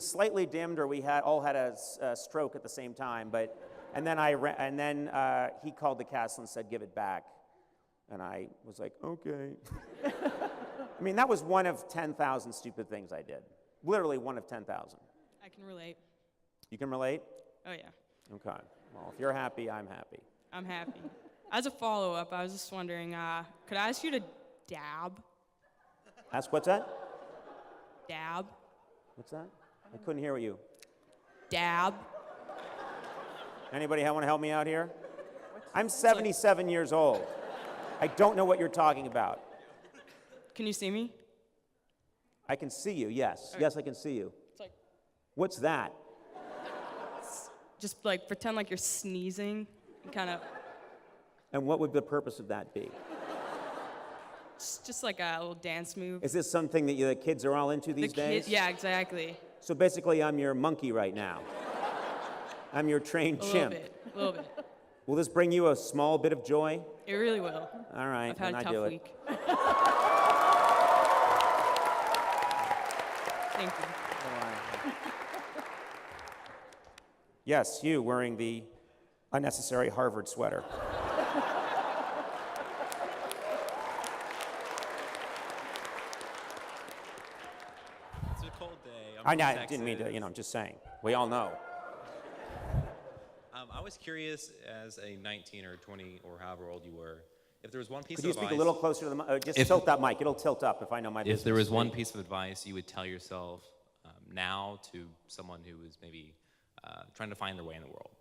slightly dimmed or we all had a stroke at the same time. And then he called the castle and said, give it back. And I was like, okay. I mean, that was one of 10,000 stupid things I did. Literally one of 10,000. I can relate. You can relate? Oh, yeah. Okay. Well, if you're happy, I'm happy. I'm happy. As a follow-up, I was just wondering, could I ask you to dab? Ask what's that? Dab? What's that? I couldn't hear you. Dab? Anybody want to help me out here? I'm 77 years old. I don't know what you're talking about. Can you see me? I can see you, yes. Okay. Yes, I can see you. It's like, What's that? just pretend like you're sneezing and kind of, And what would the purpose of that be? just like a little dance move. Is this something that the kids are all into these days? Yeah, exactly. So basically, I'm your monkey right now. I'm your trained A chimp. little bit. Will this bring you a small bit of joy? It really will. All right, I've had then a I do tough it. week. Thank you. Yes, you wearing the unnecessary Harvard sweater. It's a cold day. I didn't mean to, I'm just saying. We all know. I was curious, as a 19 or 20 or however old you were, If there was one piece Could of you advice, speak a little closer to the mic? Just If- tilt that mic. It'll tilt up if I know my business. if there was one piece of advice you would tell yourself now to someone who is maybe trying to find their way in the world.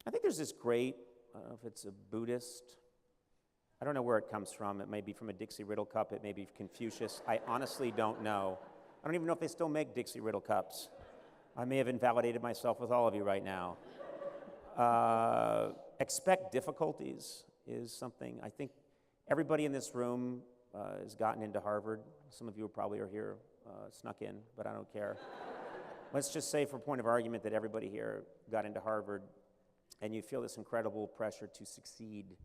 I think there's this great, I don't know if it's a Buddhist, I don't know where it comes from. It may be from a Dixie Riddle cup. It may be Confucius. I honestly don't know. I don't even know if they still make Dixie Riddle cups. I may have invalidated myself with all of you right now. Expect difficulties is something. I think everybody in this room has gotten into Harvard. Some of you probably are here, snuck in, but I don't care. Let's just say for point of argument that everybody here got into Harvard and you feel this incredible pressure to succeed.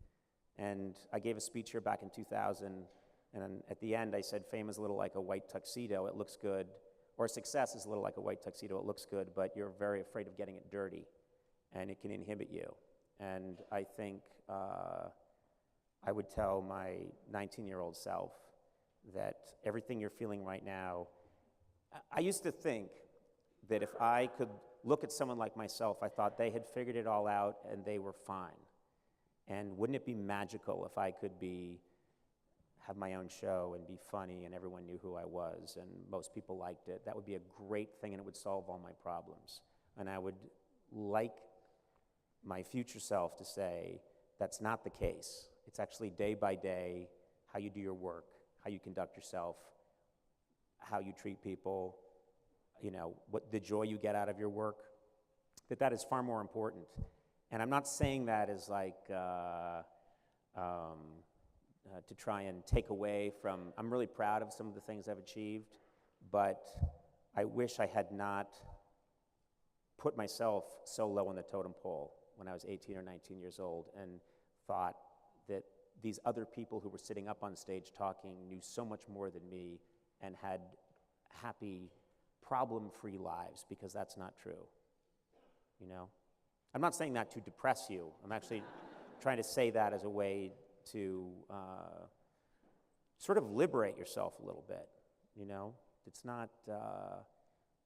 And I gave a speech here back in 2000, and at the end I said fame is a little like a white tuxedo, it looks good. Or success is a little like a white tuxedo, it looks good, but you're very afraid of getting it dirty, and it can inhibit you. And I think I would tell my 19-year-old self that everything you're feeling right now, I used to think that if I could look at someone like myself, I thought they had figured it all out and they were fine. And wouldn't it be magical if I could have my own show and be funny and everyone knew who I was and most people liked it? That would be a great thing and it would solve all my problems. And I would like my future self to say, that's not the case. It's actually day by day, how you do your work, how you conduct yourself, how you treat people, what the joy you get out of your work, that is far more important. And I'm not saying that as like to try and take away from, I'm really proud of some of the things I've achieved, but I wish I had not put myself so low on the totem pole when I was 18 or 19 years old and thought that these other people who were sitting up on stage talking knew so much more than me and had happy, problem-free lives, because that's not true, I'm not saying that to depress you. I'm actually trying to say that as a way to sort of liberate yourself a little bit, It's not,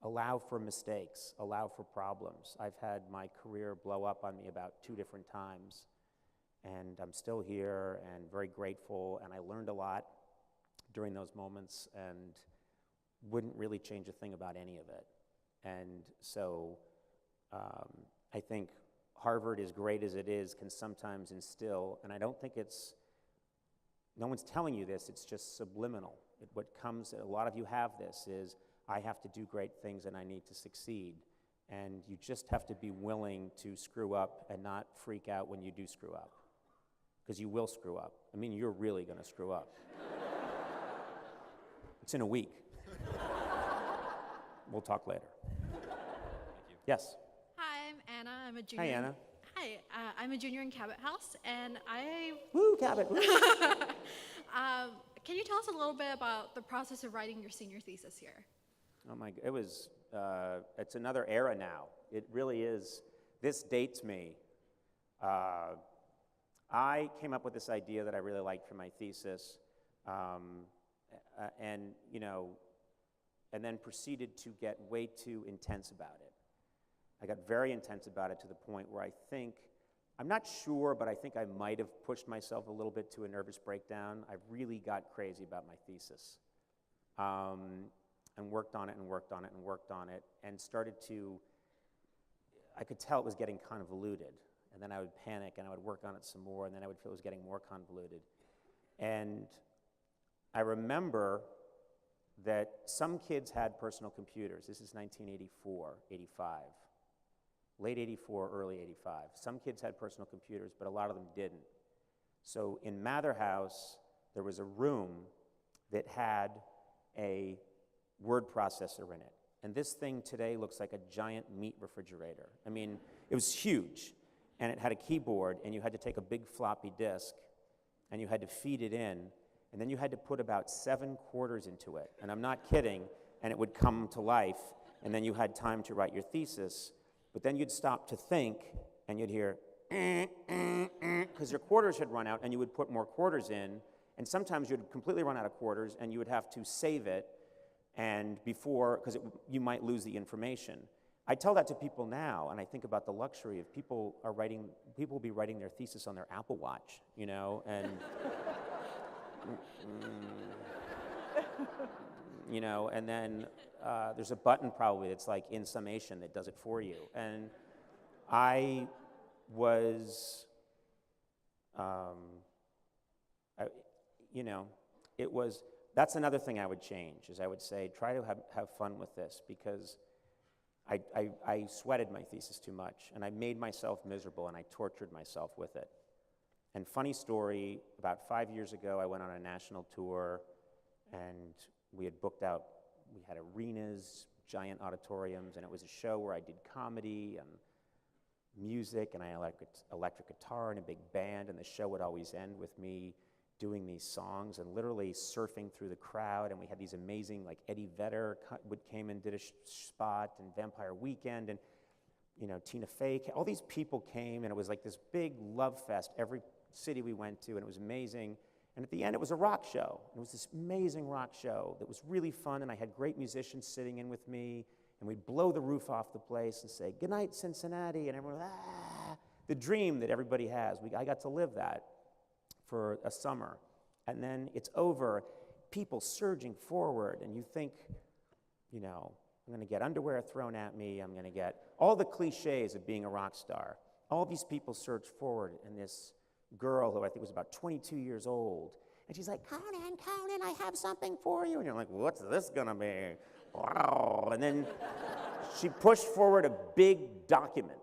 allow for mistakes, allow for problems. I've had my career blow up on me about 2 different times, and I'm still here and very grateful, and I learned a lot during those moments and wouldn't really change a thing about any of it. And so I think Harvard, as great as it is, can sometimes instill, and I don't think no one's telling you this, it's just subliminal. What comes, a lot of you have this, is I have to do great things and I need to succeed. And you just have to be willing to screw up and not freak out when you do screw up. Because you will screw up. I mean, you're really going to screw up. It's in a week. We'll talk later. Thank you. Yes. Hi, I'm Anna. I'm a junior. Hi, Anna. Hi, I'm a junior in Cabot House, and Woo, Cabot. Woo. Can you tell us a little bit about the process of writing your senior thesis here? Oh my, it's another era now. It really is. This dates me. I came up with this idea that I really liked for my thesis, and then proceeded to get way too intense about it. I got very intense about it to the point where I'm not sure, but I think I might have pushed myself a little bit to a nervous breakdown. I really got crazy about my thesis. And worked on it and worked on it and worked on it and I could tell it was getting convoluted. And then I would panic and I would work on it some more and then I would feel it was getting more convoluted. And I remember that some kids had personal computers. This is 1984, 85. Late 84, early 85. Some kids had personal computers, but a lot of them didn't. So in Mather House, there was a room that had a word processor in it. And this thing today looks like a giant meat refrigerator. I mean, it was huge. And it had a keyboard, and you had to take a big floppy disk, and you had to feed it in, and then you had to put about 7 quarters into it. And I'm not kidding, and it would come to life, and then you had time to write your thesis. But then you'd stop to think, and you'd hear, because your quarters had run out, and you would put more quarters in, and sometimes you'd completely run out of quarters, and you would have to save it, and because you might lose the information. I tell that to people now, and I think about the luxury of people will be writing their thesis on their Apple Watch, you know, and you know, and then there's a button probably that's like in summation that does it for you. And I was, you know, that's another thing I would change, is I would say, try to have fun with this, because I sweated my thesis too much, and I made myself miserable, and I tortured myself with it. And funny story, about 5 years ago, I went on a national tour, and we had booked out, we had arenas, giant auditoriums, and it was a show where I did comedy and music, and I had electric guitar and a big band, and the show would always end with me doing these songs and literally surfing through the crowd. And we had these amazing, like Eddie Vedder came and did a spot, and Vampire Weekend, and you know, Tina Fey, all these people came, and it was like this big love fest every city we went to, and it was amazing. And at the end, it was a rock show. It was this amazing rock show that was really fun, and I had great musicians sitting in with me, and we'd blow the roof off the place and say, "Good night, Cincinnati," and everyone, ah, the dream that everybody has. I got to live that for a summer. And then it's over, people surging forward, and you think, you know, I'm gonna get underwear thrown at me, I'm gonna get all the cliches of being a rock star. All these people surge forward, and this girl, who I think was about 22 years old, and she's like, Conan, I have something for you. And you're like, what's this gonna be? Wow. And then she pushed forward a big document,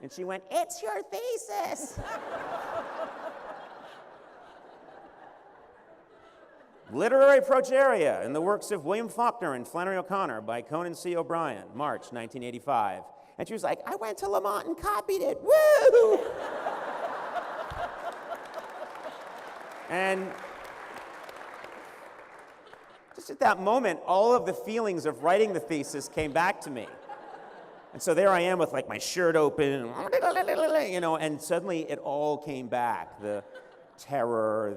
and she went, "It's your thesis." Literary Progeria in the works of William Faulkner and Flannery O'Connor by Conan C. O'Brien, March 1985. And she was like, "I went to Lamont and copied it, woo!" And just at that moment, all of the feelings of writing the thesis came back to me. And so there I am with like my shirt open, you know, and suddenly it all came back. The terror,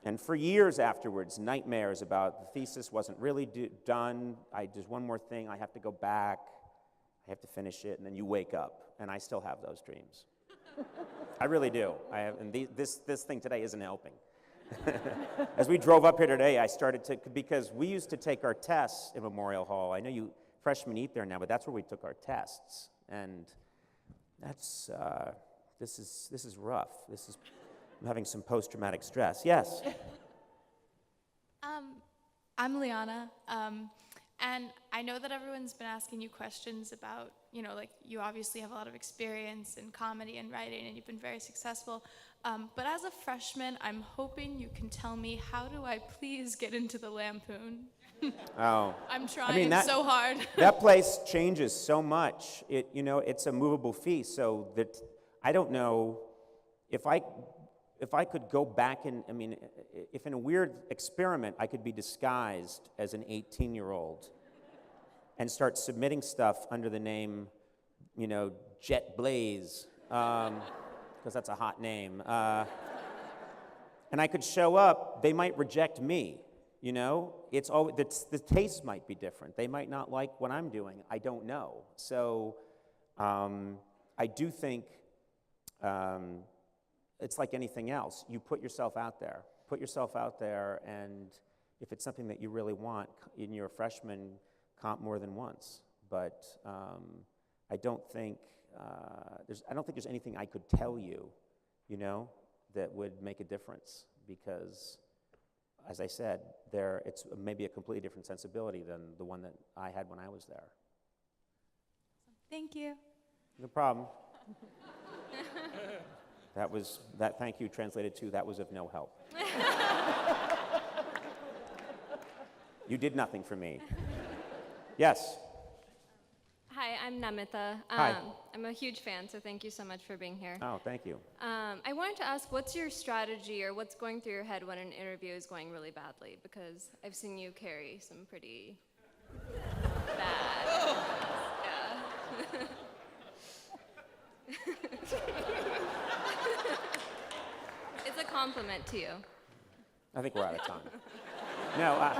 and for years afterwards, nightmares about the thesis wasn't really done. There's one more thing, I have to go back, I have to finish it, and then you wake up, and I still have those dreams. I really do. This thing today isn't helping. As we drove up here today, I started to, because we used to take our tests in Memorial Hall. I know you freshmen eat there now, but that's where we took our tests, and that's this is rough. I'm having some post-traumatic stress. Yes. I'm Liana, and I know that everyone's been asking you questions about, you know, like you obviously have a lot of experience in comedy and writing, and you've been very successful. But as a freshman, I'm hoping you can tell me, how do I please get into the Lampoon? Oh. I'm trying so hard. That place changes so much. It's a movable feast, so that I don't know if I could go back and, if in a weird experiment I could be disguised as an 18-year-old and start submitting stuff under the name, Jet Blaze, because that's a hot name, and I could show up, they might reject me, It's always, the taste might be different. They might not like what I'm doing. I don't know. So I do think it's like anything else. You put yourself out there. Put yourself out there, and if it's something that you really want, in your freshman, comp more than once. But I don't think there's anything I could tell you, that would make a difference, because, as I said, it's maybe a completely different sensibility than the one that I had when I was there. Thank you. No problem. That thank you translated to, that was of no help. You did nothing for me. Yes? Hi, I'm Namita. Hi. I'm a huge fan, so thank you so much for being here. Oh, thank you. I wanted to ask, what's your strategy, or what's going through your head when an interview is going really badly? Because I've seen you carry some pretty bad. Yeah. It's a compliment to you. I think we're out of time. No.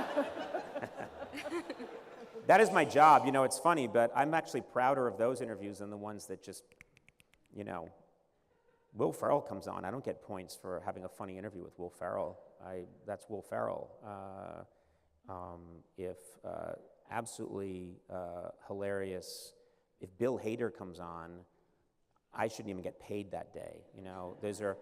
That is my job. You know, it's funny, but I'm actually prouder of those interviews than the ones that just, you know, Will Ferrell comes on. I don't get points for having a funny interview with Will Ferrell. That's Will Ferrell. If absolutely hilarious, if Bill Hader comes on, I shouldn't even get paid that day. You know, those are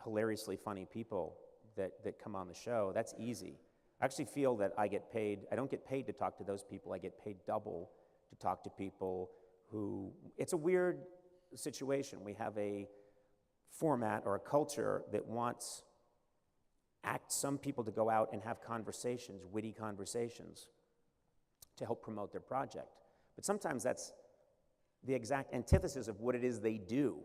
hilariously funny people that come on the show. That's easy. I actually feel that I don't get paid to talk to those people. I get paid double to talk to people who, it's a weird situation. We have a format or a culture that wants some people to go out and have conversations, witty conversations, to help promote their project. But sometimes that's the exact antithesis of what it is they do.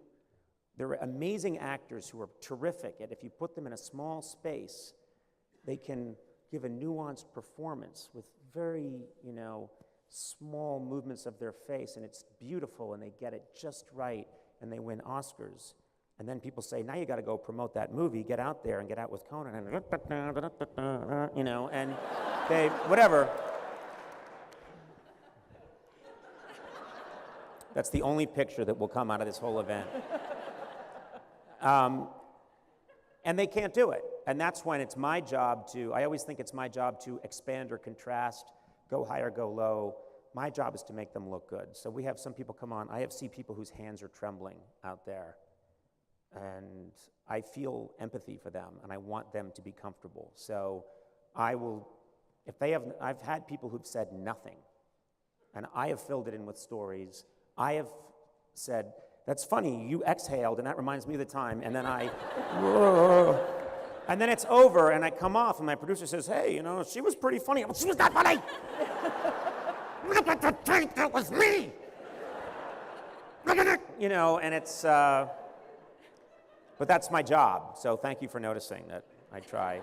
There are amazing actors who are terrific, and if you put them in a small space, they can give a nuanced performance with very, you know, small movements of their face, and it's beautiful, and they get it just right, and they win Oscars. And then people say, now you got to go promote that movie, get out there and get out with Conan, and you know, and they, whatever. That's the only picture that will come out of this whole event. And they can't do it. And that's when it's my job I always think it's my job to expand or contrast, go high or go low. My job is to make them look good. So we have some people come on. I have seen people whose hands are trembling out there. And I feel empathy for them, and I want them to be comfortable. So I've had people who've said nothing, and I have filled it in with stories. I have said, that's funny, you exhaled, and that reminds me of the time, and then and then it's over, and I come off, and my producer says, hey, you know, she was pretty funny. Well, she was not funny! That was me! You know, and it's, but that's my job, so thank you for noticing that I try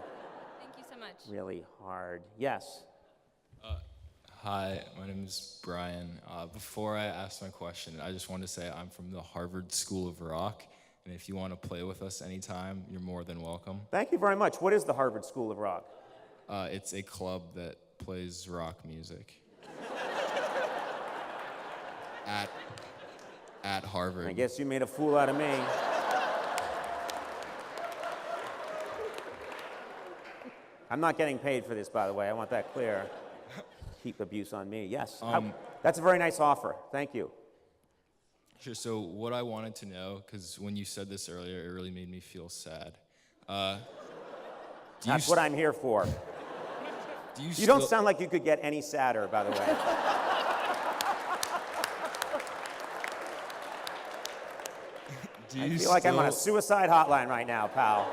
Thank you so much. really hard. Yes? Hi, my name is Brian. Before I ask my question, I just want to say I'm from the Harvard School of Rock, and if you want to play with us anytime, you're more than welcome. Thank you very much. What is the Harvard School of Rock? It's a club that plays rock music. At Harvard. I guess you made a fool out of me. I'm not getting paid for this, by the way. I want that clear. Keep abuse on me. Yes. That's a very nice offer. Thank you. Sure, so what I wanted to know, because when you said this earlier, it really made me feel sad. That's what I'm here for. You don't sound like you could get any sadder, by the way. I feel like I'm on a suicide hotline right now, pal.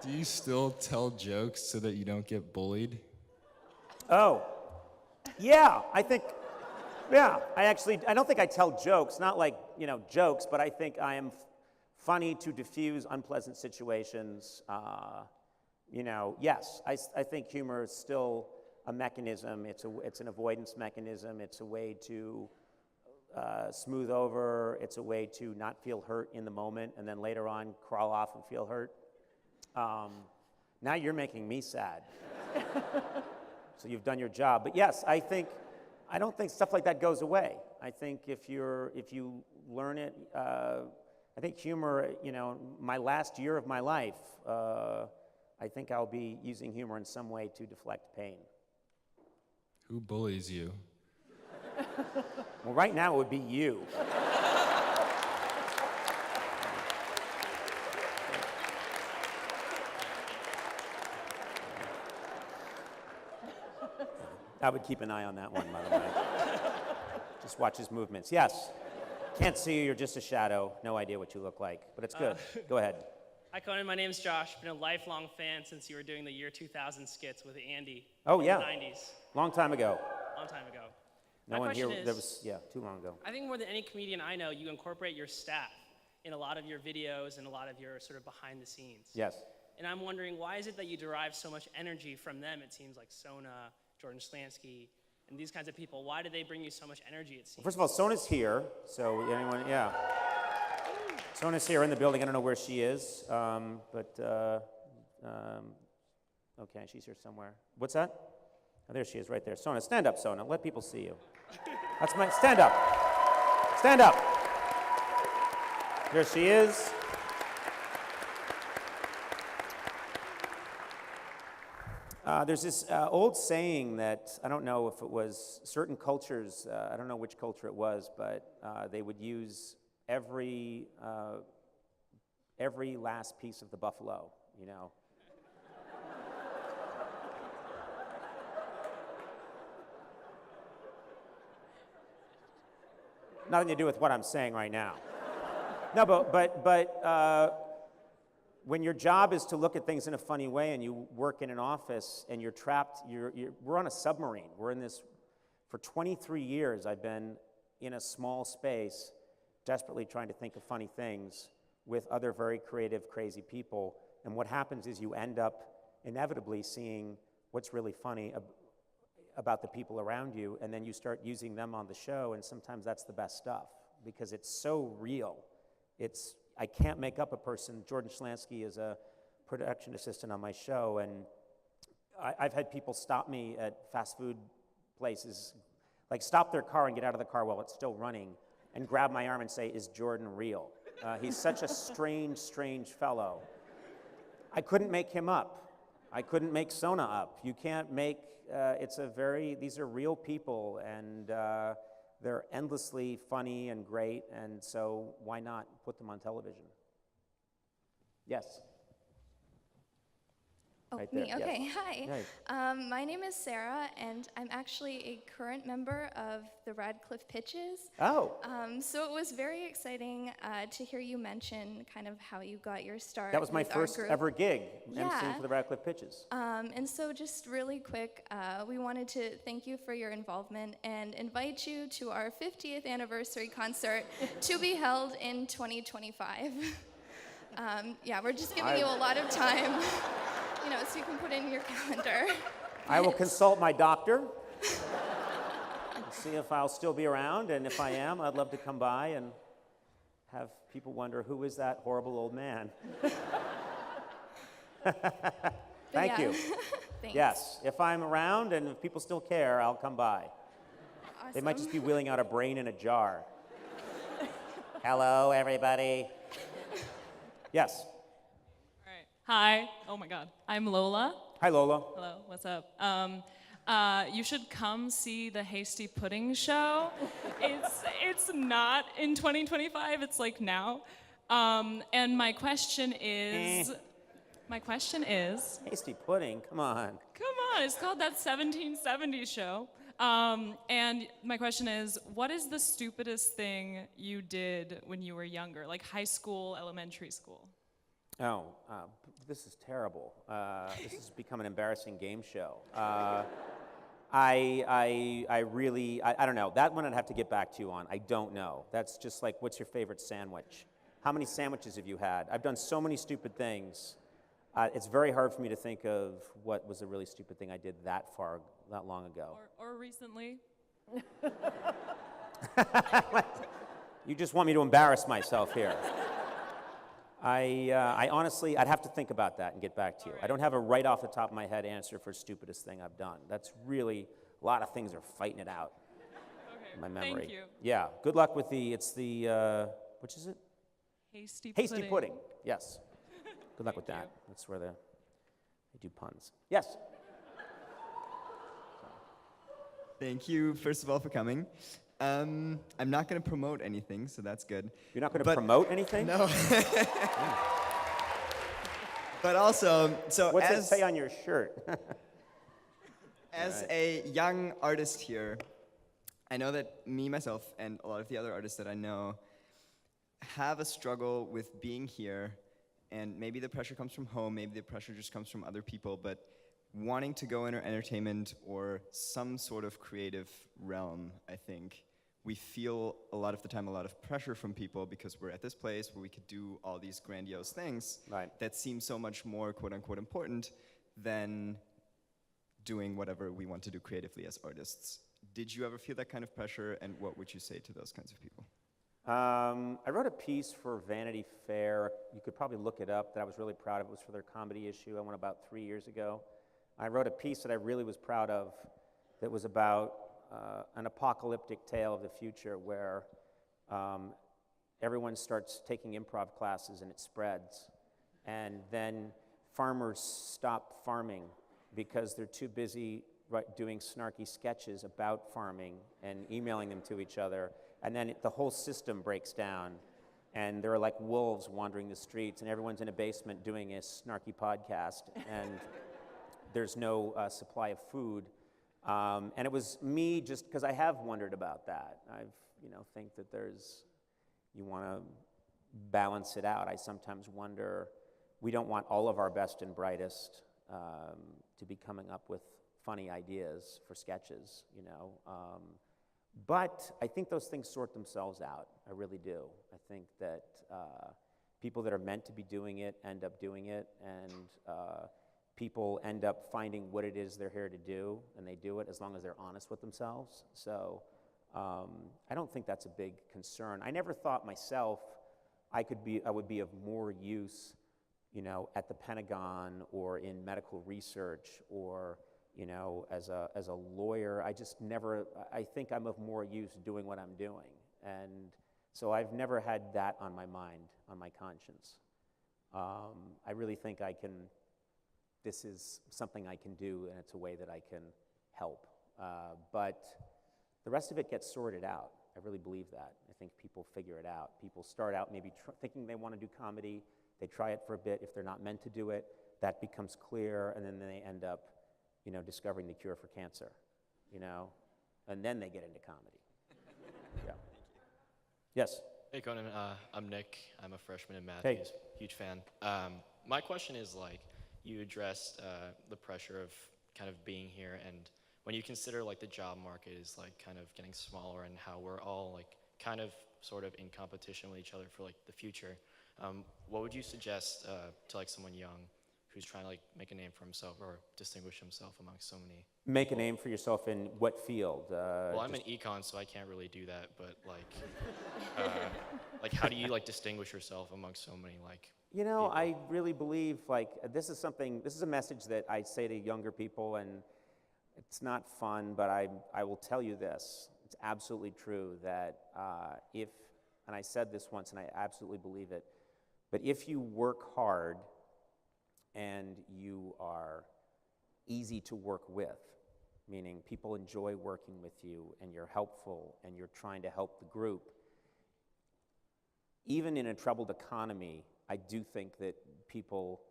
Do you still tell jokes so that you don't get bullied? Oh, yeah, I don't think I tell jokes, not like, you know, jokes, but I think I am funny to diffuse unpleasant situations. You know, yes, I think humor is still a mechanism. It's an avoidance mechanism. It's a way to smooth over. It's a way to not feel hurt in the moment and then later on crawl off and feel hurt. Now you're making me sad. So you've done your job. But yes, I don't think stuff like that goes away. I think if you learn it, I think humor, you know, my last year of my life, I think I'll be using humor in some way to deflect pain. Who bullies you? Well, right now it would be you. I would keep an eye on that one, by the way. Just watch his movements. Yes. Can't see you, you're just a shadow. No idea what you look like, but it's good. Go ahead. Hi, Conan. My name's Josh. Been a lifelong fan since you were doing the year 2000 skits with Andy. Oh, yeah. In the 90s. Long time ago. Long time ago. No My one question here, is, that was, yeah, too long ago. I think more than any comedian I know, you incorporate your staff in a lot of your videos and a lot of your sort of behind the scenes. Yes. And I'm wondering, why is it that you derive so much energy from them? It seems like Sona, Jordan Slansky, and these kinds of people. Why do they bring you so much energy, it seems? Well, first of all, Sona's here, so anyone, yeah. Sona's here in the building. I don't know where she is, okay, she's here somewhere. What's that? Oh, there she is, right there. Sona, stand up, Sona. Let people see you. That's my, stand up. Stand up. There she is. There's this old saying that, I don't know if it was certain cultures, I don't know which culture it was, but they would use every last piece of the buffalo, you know. Nothing to do with what I'm saying right now. No, but when your job is to look at things in a funny way and you work in an office and you're trapped, we're on a submarine. We're in this, for 23 years I've been in a small space desperately trying to think of funny things with other very creative, crazy people. And what happens is you end up inevitably seeing what's really funny about the people around you, and then you start using them on the show, and sometimes that's the best stuff because it's so real. I can't make up a person. Jordan Schlansky is a production assistant on my show, and I've had people stop me at fast food places, like stop their car and get out of the car while it's still running, and grab my arm and say, "Is Jordan real?" He's such a strange, strange fellow. I couldn't make him up. I couldn't make Sona up. You can't make, these are real people, and they're endlessly funny and great, and so why not put them on television? Yes. Oh, Right there, me, okay, yes. hi. My name is Sarah, and I'm actually a current member of the Radcliffe Pitches. Oh. So it was very exciting to hear you mention kind of how you got your start. That was my with our first group. ever gig, Yeah. emceeing for the Radcliffe Pitches. And so just really quick, we wanted to thank you for your involvement and invite you to our 50th anniversary concert to be held in 2025. Yeah, we're just giving you a lot of time. You know, so you can put it in your calendar. I will consult my doctor and see if I'll still be around, and if I am, I'd love to come by and have people wonder, who is that horrible old man? Thank you. Thanks. Yes, if I'm around and if people still care, I'll come by. Awesome. They might just be wheeling out a brain in a jar. Hello, everybody. Yes. Hi. Oh my God. I'm Lola. Hi, Lola. Hello. What's up? You should come see the Hasty Pudding show. It's not in 2025. It's like now. And my question is. Hasty Pudding. Come on. Come on. It's called That 1770s Show. And my question is, what is the stupidest thing you did when you were younger, like high school, elementary school? Oh, this is terrible. This has become an embarrassing game show. I really, I don't know. That one I'd have to get back to you on. I don't know. That's just like, what's your favorite sandwich? How many sandwiches have you had? I've done so many stupid things. It's very hard for me to think of what was a really stupid thing I did that long ago. Or recently? You just want me to embarrass myself here. I honestly, I'd have to think about that and get back to you. I don't have a right off the top of my head answer for stupidest thing I've done. That's really, a lot of things are fighting it out in my memory. Thank you. Yeah, good luck with which is it? Hasty Pudding, yes. Good luck with that. That's where they do puns. Yes? Thank you, first of all, for coming. I'm not going to promote anything, so that's good. You're not going to promote anything? No. But also, so what's it say on your shirt? As a young artist here, I know that me, myself, and a lot of the other artists that I know have a struggle with being here, and maybe the pressure comes from home, maybe the pressure just comes from other people, but wanting to go into entertainment or some sort of creative realm, I think, we feel a lot of the time a lot of pressure from people because we're at this place where we could do all these grandiose things that seem so much more quote-unquote important than doing whatever we want to do creatively as artists. Did you ever feel that kind of pressure, and what would you say to those kinds of people? I wrote a piece for Vanity Fair. You could probably look it up that I was really proud of. It was for their comedy issue. I went about 3 years ago. I wrote a piece that I really was proud of that was about an apocalyptic tale of the future where everyone starts taking improv classes and it spreads. And then farmers stop farming because they're too busy doing snarky sketches about farming and emailing them to each other. And then the whole system breaks down. And there are like wolves wandering the streets, and everyone's in a basement doing a snarky podcast. And there's no supply of food. And it was me just because I have wondered about that. Think that you want to balance it out. I sometimes wonder, we don't want all of our best and brightest to be coming up with funny ideas for sketches, But I think those things sort themselves out. I really do. I think that people that are meant to be doing it end up doing it, and people end up finding what it is they're here to do, and they do it as long as they're honest with themselves. So I don't think that's a big concern. I never thought myself I would be of more use, at the Pentagon or in medical research or as a lawyer. I think I'm of more use doing what I'm doing. And so I've never had that on my mind, on my conscience. I really think this is something I can do, and it's a way that I can help. But the rest of it gets sorted out. I really believe that. I think people figure it out. People start out maybe thinking they want to do comedy. They try it for a bit. If they're not meant to do it, that becomes clear, and then they end up discovering the cure for cancer, and then they get into comedy. Yeah. Yes? Hey, Conan. I'm Nick. I'm a freshman in Matthews. Hey. Huge fan. My question is, you addressed the pressure of kind of being here, and when you consider, the job market is, kind of getting smaller and how we're all, kind of sort of in competition with each other for, the future, what would you suggest to, someone young who's trying to make a name for himself or distinguish himself amongst so many? Make a name for yourself in what field? Well, I'm in econ, so I can't really do that. But how do you distinguish yourself amongst so many people? I really believe this is a message that I say to younger people, and it's not fun, but I will tell you this: it's absolutely true that and I said this once, and I absolutely believe it, but if you work hard and you are easy to work with, meaning people enjoy working with you and you're helpful and you're trying to help the group, even in a troubled economy, I do think that people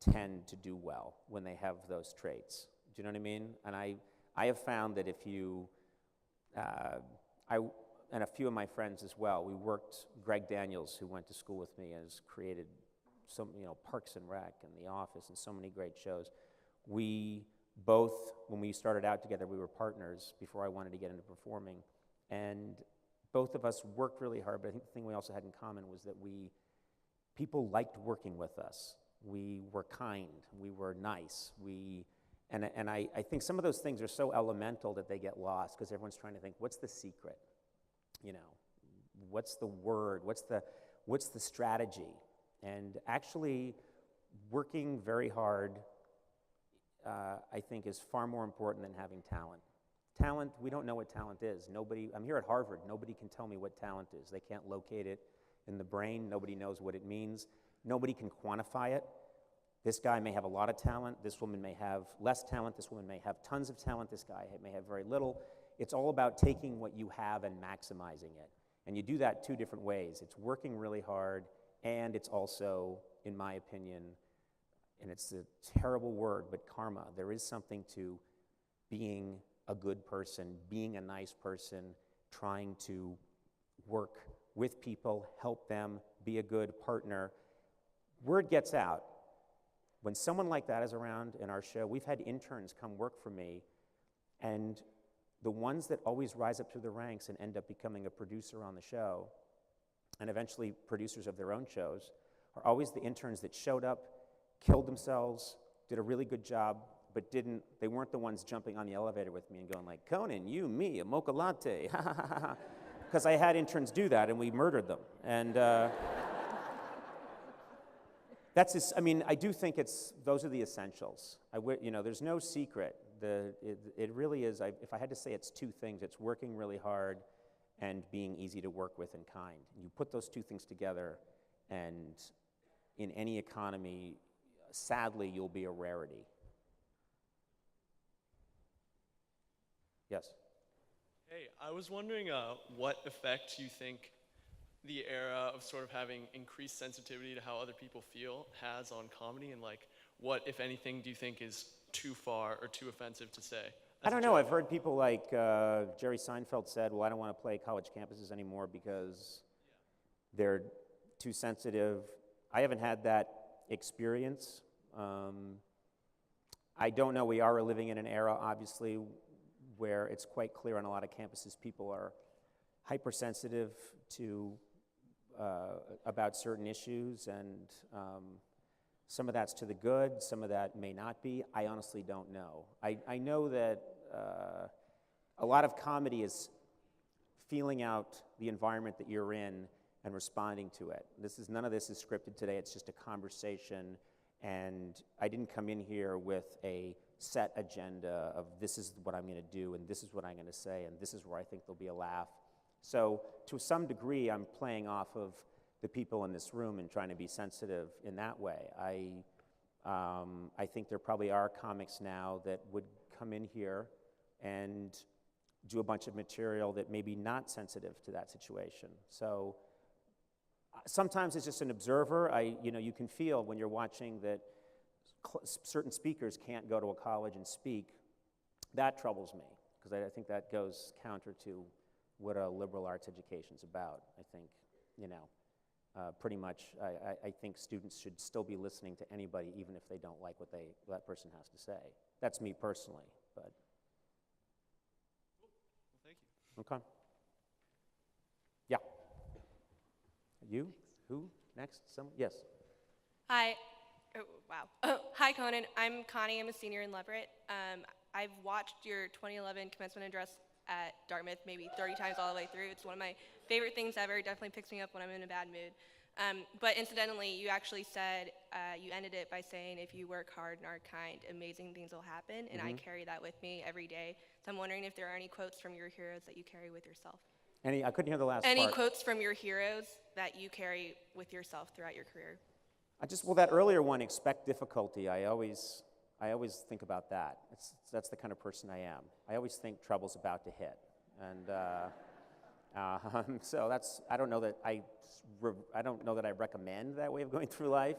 tend to do well when they have those traits. Do you know what I mean? And I have found that if you, and a few of my friends as well, Greg Daniels, who went to school with me, has created some, Parks and Rec and The Office and so many great shows. We both, when we started out together, we were partners before I wanted to get into performing. And both of us worked really hard, but I think the thing we also had in common was that people liked working with us. We were kind, we were nice, and I think some of those things are so elemental that they get lost because everyone's trying to think, what's the secret? What's the word? What's the strategy? And actually, working very hard, I think, is far more important than having talent. Talent, we don't know what talent is. I'm here at Harvard. Nobody can tell me what talent is. They can't locate it in the brain. Nobody knows what it means. Nobody can quantify it. This guy may have a lot of talent. This woman may have less talent. This woman may have tons of talent. This guy may have very little. It's all about taking what you have and maximizing it. And you do that two different ways. It's working really hard, and it's also, in my opinion, and it's a terrible word, but karma. There is something to being a good person, being a nice person, trying to work with people, help them, be a good partner. Word gets out. When someone like that is around in our show, we've had interns come work for me, and the ones that always rise up through the ranks and end up becoming a producer on the show, and eventually producers of their own shows, are always the interns that showed up, killed themselves, did a really good job, but they weren't the ones jumping on the elevator with me and going like, Conan, you, me, a mocha latte, ha ha ha ha. Because I had interns do that and we murdered them. And I mean, I do think those are the essentials. There's no secret. It really is, if I had to say it's two things, it's working really hard and being easy to work with and kind. You put those two things together, and in any economy, sadly, you'll be a rarity. Yes? Hey, I was wondering what effect you think the era of sort of having increased sensitivity to how other people feel has on comedy, and like what, if anything, do you think is too far or too offensive to say? I don't know. I've heard people like Jerry Seinfeld said, well, I don't want to play college campuses anymore because they're too sensitive. I haven't had that experience. I don't know. We are living in an era, obviously, where it's quite clear on a lot of campuses people are hypersensitive to about certain issues, and some of that's to the good, some of that may not be. I honestly don't know. I know that a lot of comedy is feeling out the environment that you're in and responding to it. None of this is scripted today. It's just a conversation, and I didn't come in here with a set agenda of this is what I'm going to do, and this is what I'm going to say, and this is where I think there'll be a laugh. So to some degree, I'm playing off of the people in this room and trying to be sensitive in that way. I think there probably are comics now that would come in here and do a bunch of material that may be not sensitive to that situation. So sometimes as just an observer, you can feel when you're watching that certain speakers can't go to a college and speak. That troubles me, because I think that goes counter to what a liberal arts education is about. I think, pretty much, I think students should still be listening to anybody, even if they don't like what that person has to say. That's me personally, but. Well, thank you. Okay. Yeah. You? Who? Next? Someone? Yes. Hi. Oh, wow. Hi, Conan. I'm Connie. I'm a senior in Leverett. I've watched your 2011 commencement address at Dartmouth maybe 30 times all the way through. It's one of my favorite things ever. It definitely picks me up when I'm in a bad mood. But incidentally, you actually said, you ended it by saying, if you work hard and are kind, amazing things will happen. And I carry that with me every day. So I'm wondering if there are any quotes from your heroes that you carry with yourself. I couldn't hear the last Any part. quotes from your heroes that you carry with yourself throughout your career? That earlier one, expect difficulty, I always think about that. That's the kind of person I am. I always think trouble's about to hit. And so I don't know that I recommend that way of going through life.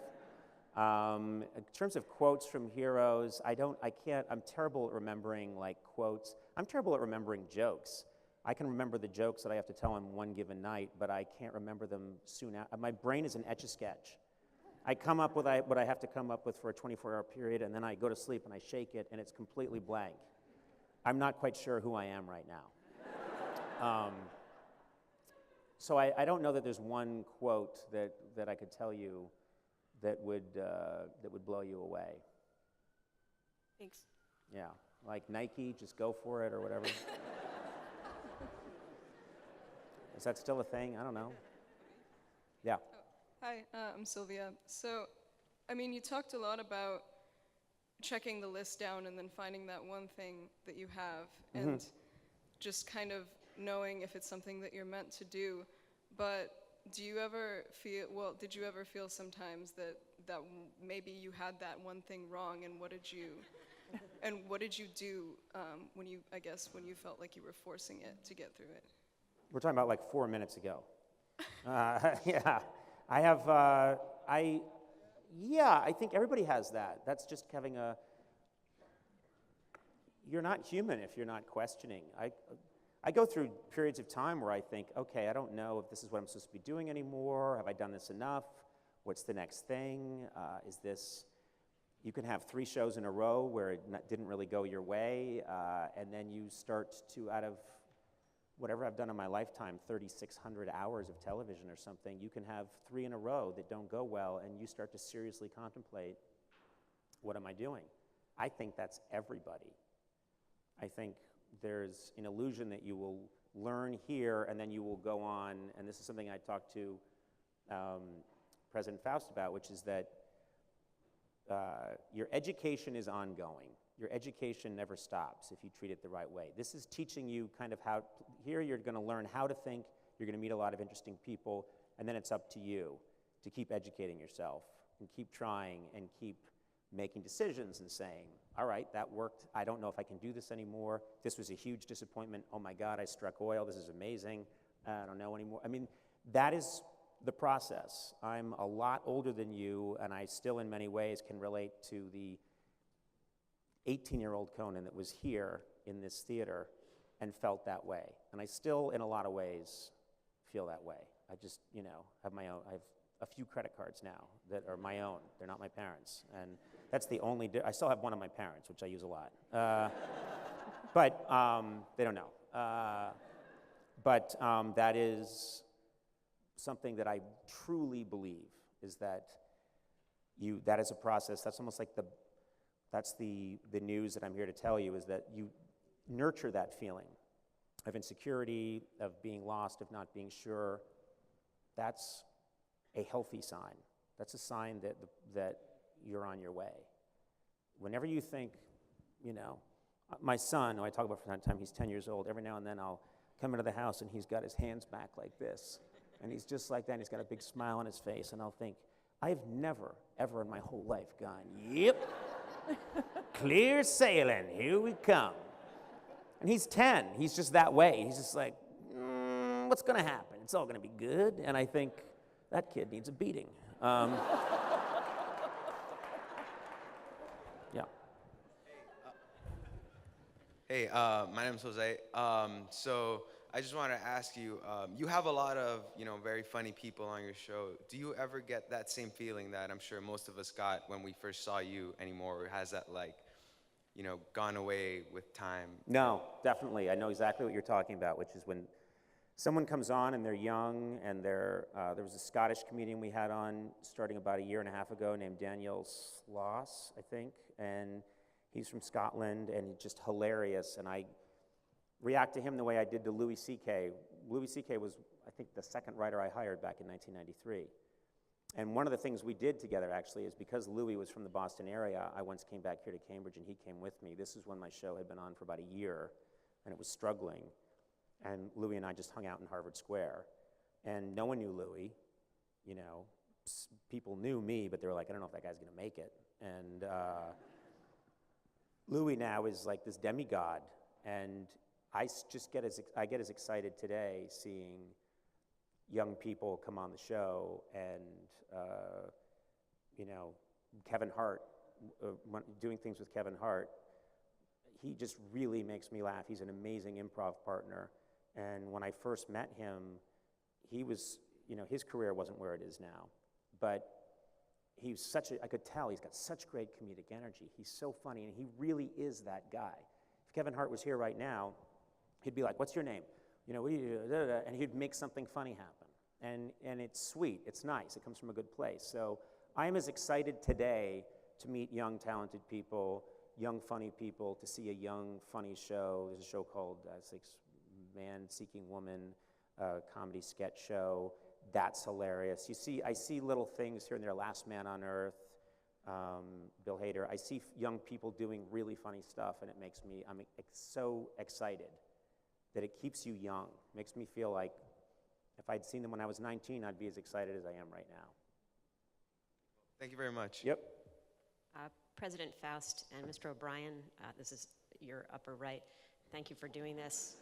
In terms of quotes from heroes, I'm terrible at remembering like quotes. I'm terrible at remembering jokes. I can remember the jokes that I have to tell on one given night, but I can't remember them soon after. My brain is an Etch-a-Sketch. I come up with what I have to come up with for a 24-hour period, and then I go to sleep and I shake it, and it's completely blank. I'm not quite sure who I am right now. So I don't know that there's one quote that I could tell you that would blow you away. Thanks. Yeah, like Nike, just go for it or whatever. Is that still a thing? I don't know. Yeah. Hi, I'm Sylvia. So, I mean, you talked a lot about checking the list down and then finding that one thing that you have and just kind of knowing if it's something that you're meant to do. But did you ever feel sometimes that maybe you had that one thing wrong, and what did you do when you felt like you were forcing it to get through it? We're talking about like 4 minutes ago. Yeah. I think everybody has that. That's just having you're not human if you're not questioning. I go through periods of time where I think, okay, I don't know if this is what I'm supposed to be doing anymore. Have I done this enough? What's the next thing? You can have 3 shows in a row where it didn't really go your way, and then you start to, out of whatever I've done in my lifetime, 3,600 hours of television or something, you can have 3 in a row that don't go well, and you start to seriously contemplate, what am I doing? I think that's everybody. I think there's an illusion that you will learn here, and then you will go on, and this is something I talked to President Faust about, which is that your education is ongoing. Your education never stops if you treat it the right way. This is teaching you kind of how, here you're going to learn how to think, you're going to meet a lot of interesting people, and then it's up to you to keep educating yourself and keep trying and keep making decisions and saying, all right, that worked. I don't know if I can do this anymore. This was a huge disappointment. Oh my God, I struck oil. This is amazing. I don't know anymore. I mean, that is the process. I'm a lot older than you, and I still in many ways can relate to the 18-year-old Conan that was here in this theater and felt that way. And I still, in a lot of ways, feel that way. I just, you know, have my own, I have a few credit cards now that are my own. They're not my parents. And that's the only, I still have one of my parents, which I use a lot. But they don't know. But that is something that I truly believe is that that is a process. That's almost like that's the news that I'm here to tell you, is that you nurture that feeling of insecurity, of being lost, of not being sure. That's a healthy sign. That's a sign that you're on your way. Whenever you think, you know, my son, who I talk about from time to time, he's 10 years old. Every now and then I'll come into the house and he's got his hands back like this. And he's just like that, and he's got a big smile on his face. And I'll think, I've never, ever in my whole life gone, yep, clear sailing, here we come. And he's 10. He's just that way. He's just like, what's going to happen? It's all going to be good. And I think, that kid needs a beating. Yeah. Hey, my name is Jose. So I just want to ask you, you have a lot of, you know, very funny people on your show. Do you ever get that same feeling that I'm sure most of us got when we first saw you anymore? Or has that, like, you know, gone away with time? No, definitely. I know exactly what you're talking about, which is when someone comes on and they're young, and there was a Scottish comedian we had on starting about a year and a half ago named Daniel Sloss, I think, and he's from Scotland, and he's just hilarious, and I react to him the way I did to Louis C.K. Louis C.K. was, I think, the second writer I hired back in 1993. And one of the things we did together, actually, is because Louis was from the Boston area, I once came back here to Cambridge, and he came with me. This is when my show had been on for about a year, and it was struggling. And Louis and I just hung out in Harvard Square. And no one knew Louis. You know, people knew me, but they were like, I don't know if that guy's going to make it. And Louis now is like this demigod. And I get as excited today seeing young people come on the show. And, you know, Kevin Hart, doing things with Kevin Hart, he just really makes me laugh. He's an amazing improv partner. And when I first met him, he was, you know, his career wasn't where it is now. But he's such a, I could tell, he's got such great comedic energy. He's so funny, and he really is that guy. If Kevin Hart was here right now, he'd be like, what's your name? You know, what do you do? And he'd make something funny happen. And it's sweet, it's nice, it comes from a good place. So I'm as excited today to meet young, talented people, young, funny people, to see a young, funny show. There's a show called Man Seeking Woman, comedy sketch show. That's hilarious. I see little things here and there. Last Man on Earth, Bill Hader. I see young people doing really funny stuff, and it makes me, I'm so excited that it keeps you young. Makes me feel like if I'd seen them when I was 19, I'd be as excited as I am right now. Thank you very much. Yep. President Faust and Mr. O'Brien, this is your upper right. Thank you for doing this.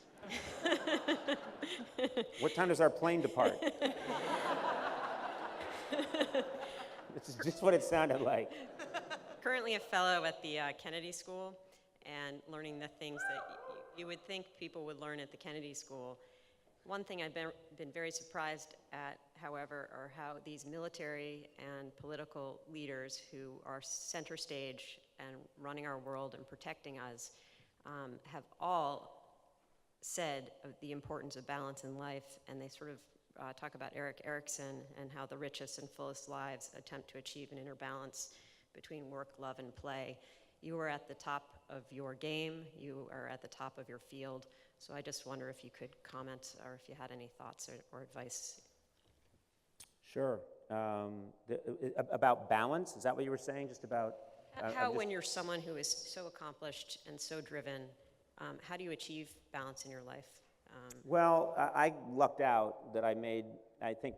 What time does our plane depart? This is just what it sounded like. Currently a fellow at the Kennedy School, and learning the things that you would think people would learn at the Kennedy School. One thing I've been very surprised at, however, are how these military and political leaders who are center stage and running our world and protecting us have all said of the importance of balance in life, and they sort of talk about Erik Erikson and how the richest and fullest lives attempt to achieve an inner balance between work, love, and play. You are at the top of your game, you are at the top of your field, so I just wonder if you could comment or if you had any thoughts or advice. Sure. About balance, is that what you were saying? Just about How, when you're someone who is so accomplished and so driven, how do you achieve balance in your life? Well, I lucked out that I made, I think,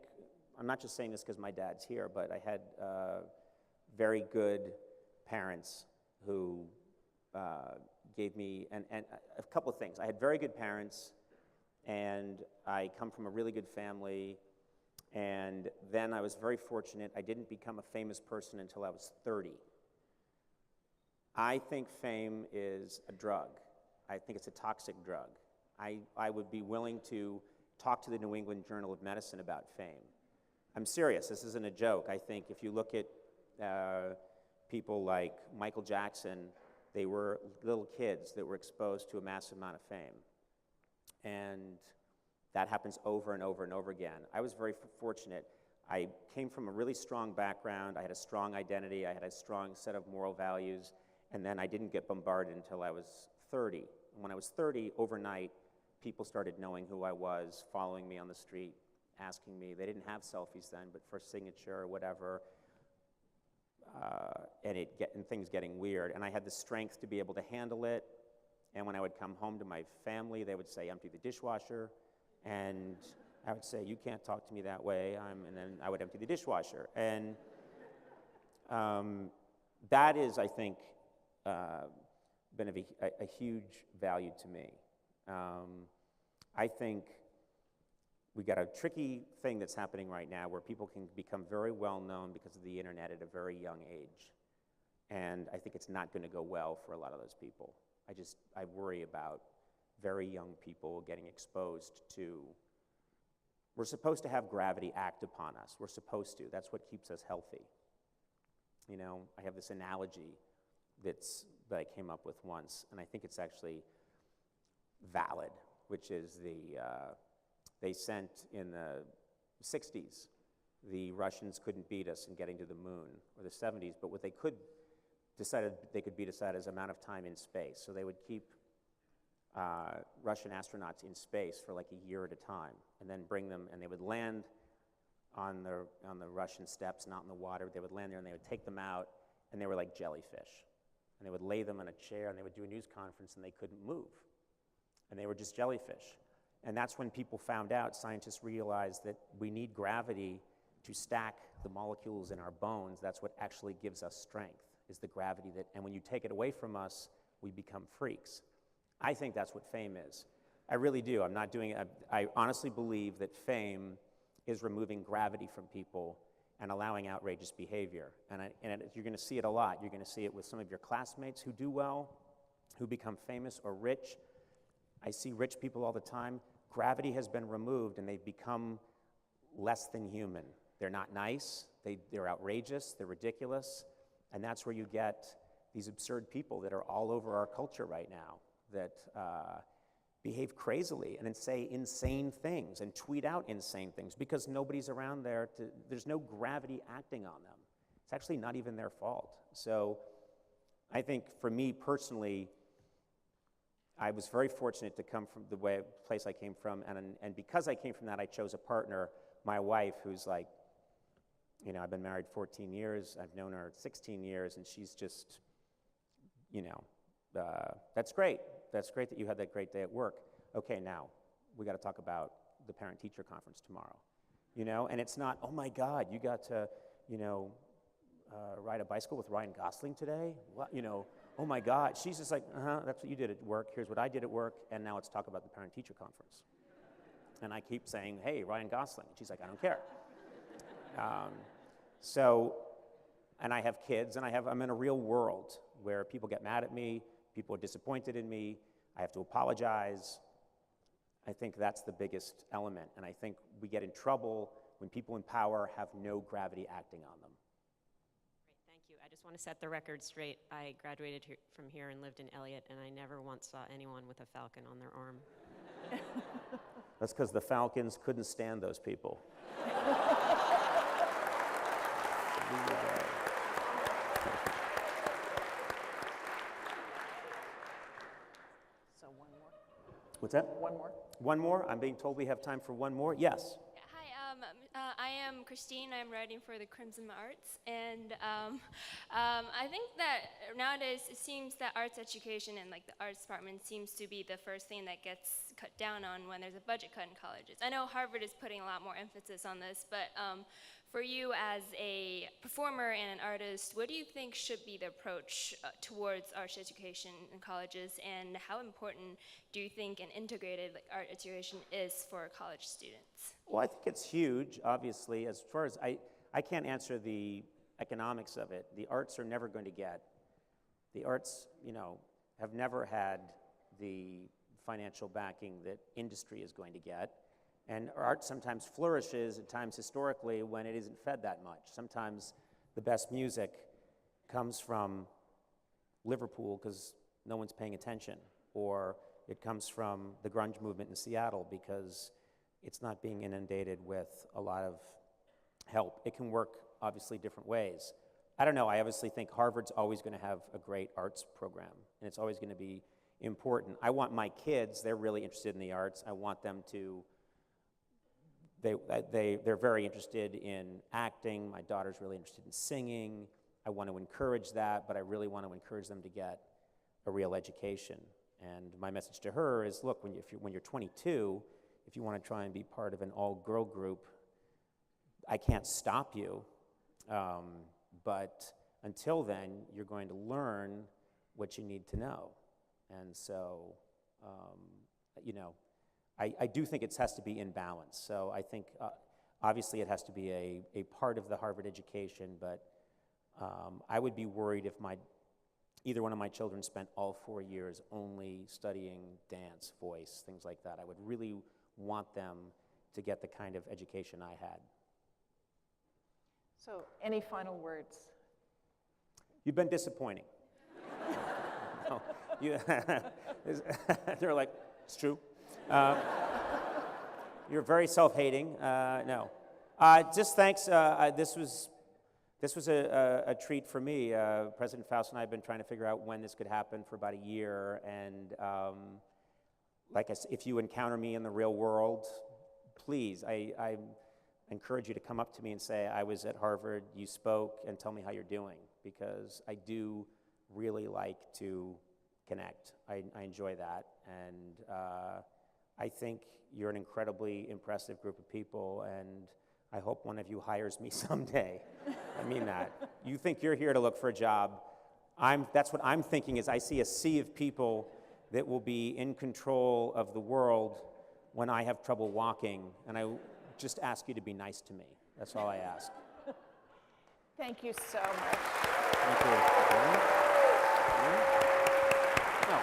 I'm not just saying this because my dad's here, but I had very good parents who gave me, and a couple of things. I had very good parents, and I come from a really good family, and then I was very fortunate. I didn't become a famous person until I was 30. I think fame is a drug. I think it's a toxic drug. I would be willing to talk to the New England Journal of Medicine about fame. I'm serious, this isn't a joke. I think if you look at people like Michael Jackson, they were little kids that were exposed to a massive amount of fame. And that happens over and over and over again. I was very fortunate. I came from a really strong background. I had a strong identity. I had a strong set of moral values. And then I didn't get bombarded until I was 30. And when I was 30, overnight, people started knowing who I was, following me on the street, asking me. They didn't have selfies then, but for signature or whatever. And things getting weird. And I had the strength to be able to handle it. And when I would come home to my family, they would say, empty the dishwasher. And I would say, you can't talk to me that way. And then I would empty the dishwasher. And that is, I think, been of a huge value to me. I think we got a tricky thing that's happening right now where people can become very well known because of the internet at a very young age. And I think it's not going to go well for a lot of those people. I worry about very young people getting exposed to, we're supposed to have gravity act upon us. We're supposed to. That's what keeps us healthy. You know, I have this analogy that I came up with once, and I think it's actually valid, which is they sent in the 60s, the Russians couldn't beat us in getting to the moon, or the 70s, but what they decided they could beat us at is amount of time in space. So they would keep Russian astronauts in space for like a year at a time, and then bring them, and they would land on the Russian steppes, not in the water. They would land there, and they would take them out, and they were like jellyfish. And they would lay them in a chair, and they would do a news conference, and they couldn't move. And they were just jellyfish. And that's when people found out, scientists realized that we need gravity to stack the molecules in our bones. That's what actually gives us strength, is the gravity and when you take it away from us, we become freaks. I think that's what fame is. I really do. I'm not doing it. I honestly believe that fame is removing gravity from people and allowing outrageous behavior. And you're going to see it a lot. You're going to see it with some of your classmates who do well, who become famous or rich. I see rich people all the time. Gravity has been removed, and they've become less than human. They're not nice. They're outrageous. They're ridiculous. And that's where you get these absurd people that are all over our culture right now that behave crazily and say insane things and tweet out insane things because nobody's around there. There's no gravity acting on them. It's actually not even their fault. So I think for me personally, I was very fortunate to come from the place I came from, and because I came from that, I chose a partner, my wife, who's like, you know, I've been married 14 years, I've known her 16 years, and she's just, you know, that's great. That's great that you had that great day at work. Okay, now, we got to talk about the parent-teacher conference tomorrow, you know? And it's not, oh my God, you got to, you know, ride a bicycle with Ryan Gosling today? What, you know, oh my God. She's just like, that's what you did at work. Here's what I did at work, and now let's talk about the parent-teacher conference. And I keep saying, hey, Ryan Gosling. And she's like, I don't care. And I have kids, and I'm in a real world where people get mad at me, people are disappointed in me, I have to apologize. I think that's the biggest element, and I think we get in trouble when people in power have no gravity acting on them. Great, thank you. I just want to set the record straight. I graduated from here and lived in Elliott, and I never once saw anyone with a falcon on their arm. That's because the Falcons couldn't stand those people. So one more. What's that? One more. One more? I'm being told we have time for one more. Yes. Hi, I am Christine Christine. I'm writing for the Crimson Arts, and I think that nowadays it seems that arts education and like the arts department seems to be the first thing that gets cut down on when there's a budget cut in colleges. I know Harvard is putting a lot more emphasis on this, but for you as a performer and an artist, what do you think should be the approach towards arts education in colleges, and how important do you think an integrated art education is for college students? Well, I think it's huge, obviously. As far as I can't answer the economics of it. The arts are never going to get, the arts, have never had the financial backing that industry is going to get. And art sometimes flourishes at times historically when it isn't fed that much. Sometimes the best music comes from Liverpool because no one's paying attention, or it comes from the grunge movement in Seattle because it's not being inundated with a lot of help. It can work, obviously, different ways. I don't know, I obviously think Harvard's always going to have a great arts program, and it's always going to be important. I want my kids, they're really interested in the arts. I want them to, they're very interested in acting. My daughter's really interested in singing. I want to encourage that, but I really want to encourage them to get a real education. And my message to her is, look, when you're 22, if you want to try and be part of an all-girl group, I can't stop you. But until then, you're going to learn what you need to know. And so, I do think it has to be in balance. So I think, obviously, it has to be a part of the Harvard education, but I would be worried if either one of my children spent all 4 years only studying dance, voice, things like that. I would really want them to get the kind of education I had. So, any final words? You've been disappointing. No, they're like, it's true. You're very self-hating. No. Just thanks. This was a treat for me. President Faust and I have been trying to figure out when this could happen for about a year. And like I said, if you encounter me in the real world, please, I encourage you to come up to me and say, I was at Harvard, you spoke, and tell me how you're doing. Because I do really like to connect. I enjoy that. And I think you're an incredibly impressive group of people, and I hope one of you hires me someday. I mean that. You think you're here to look for a job. That's what I'm thinking is I see a sea of people that will be in control of the world when I have trouble walking, and I just ask you to be nice to me. That's all I ask. Thank you so much. Thank you. No.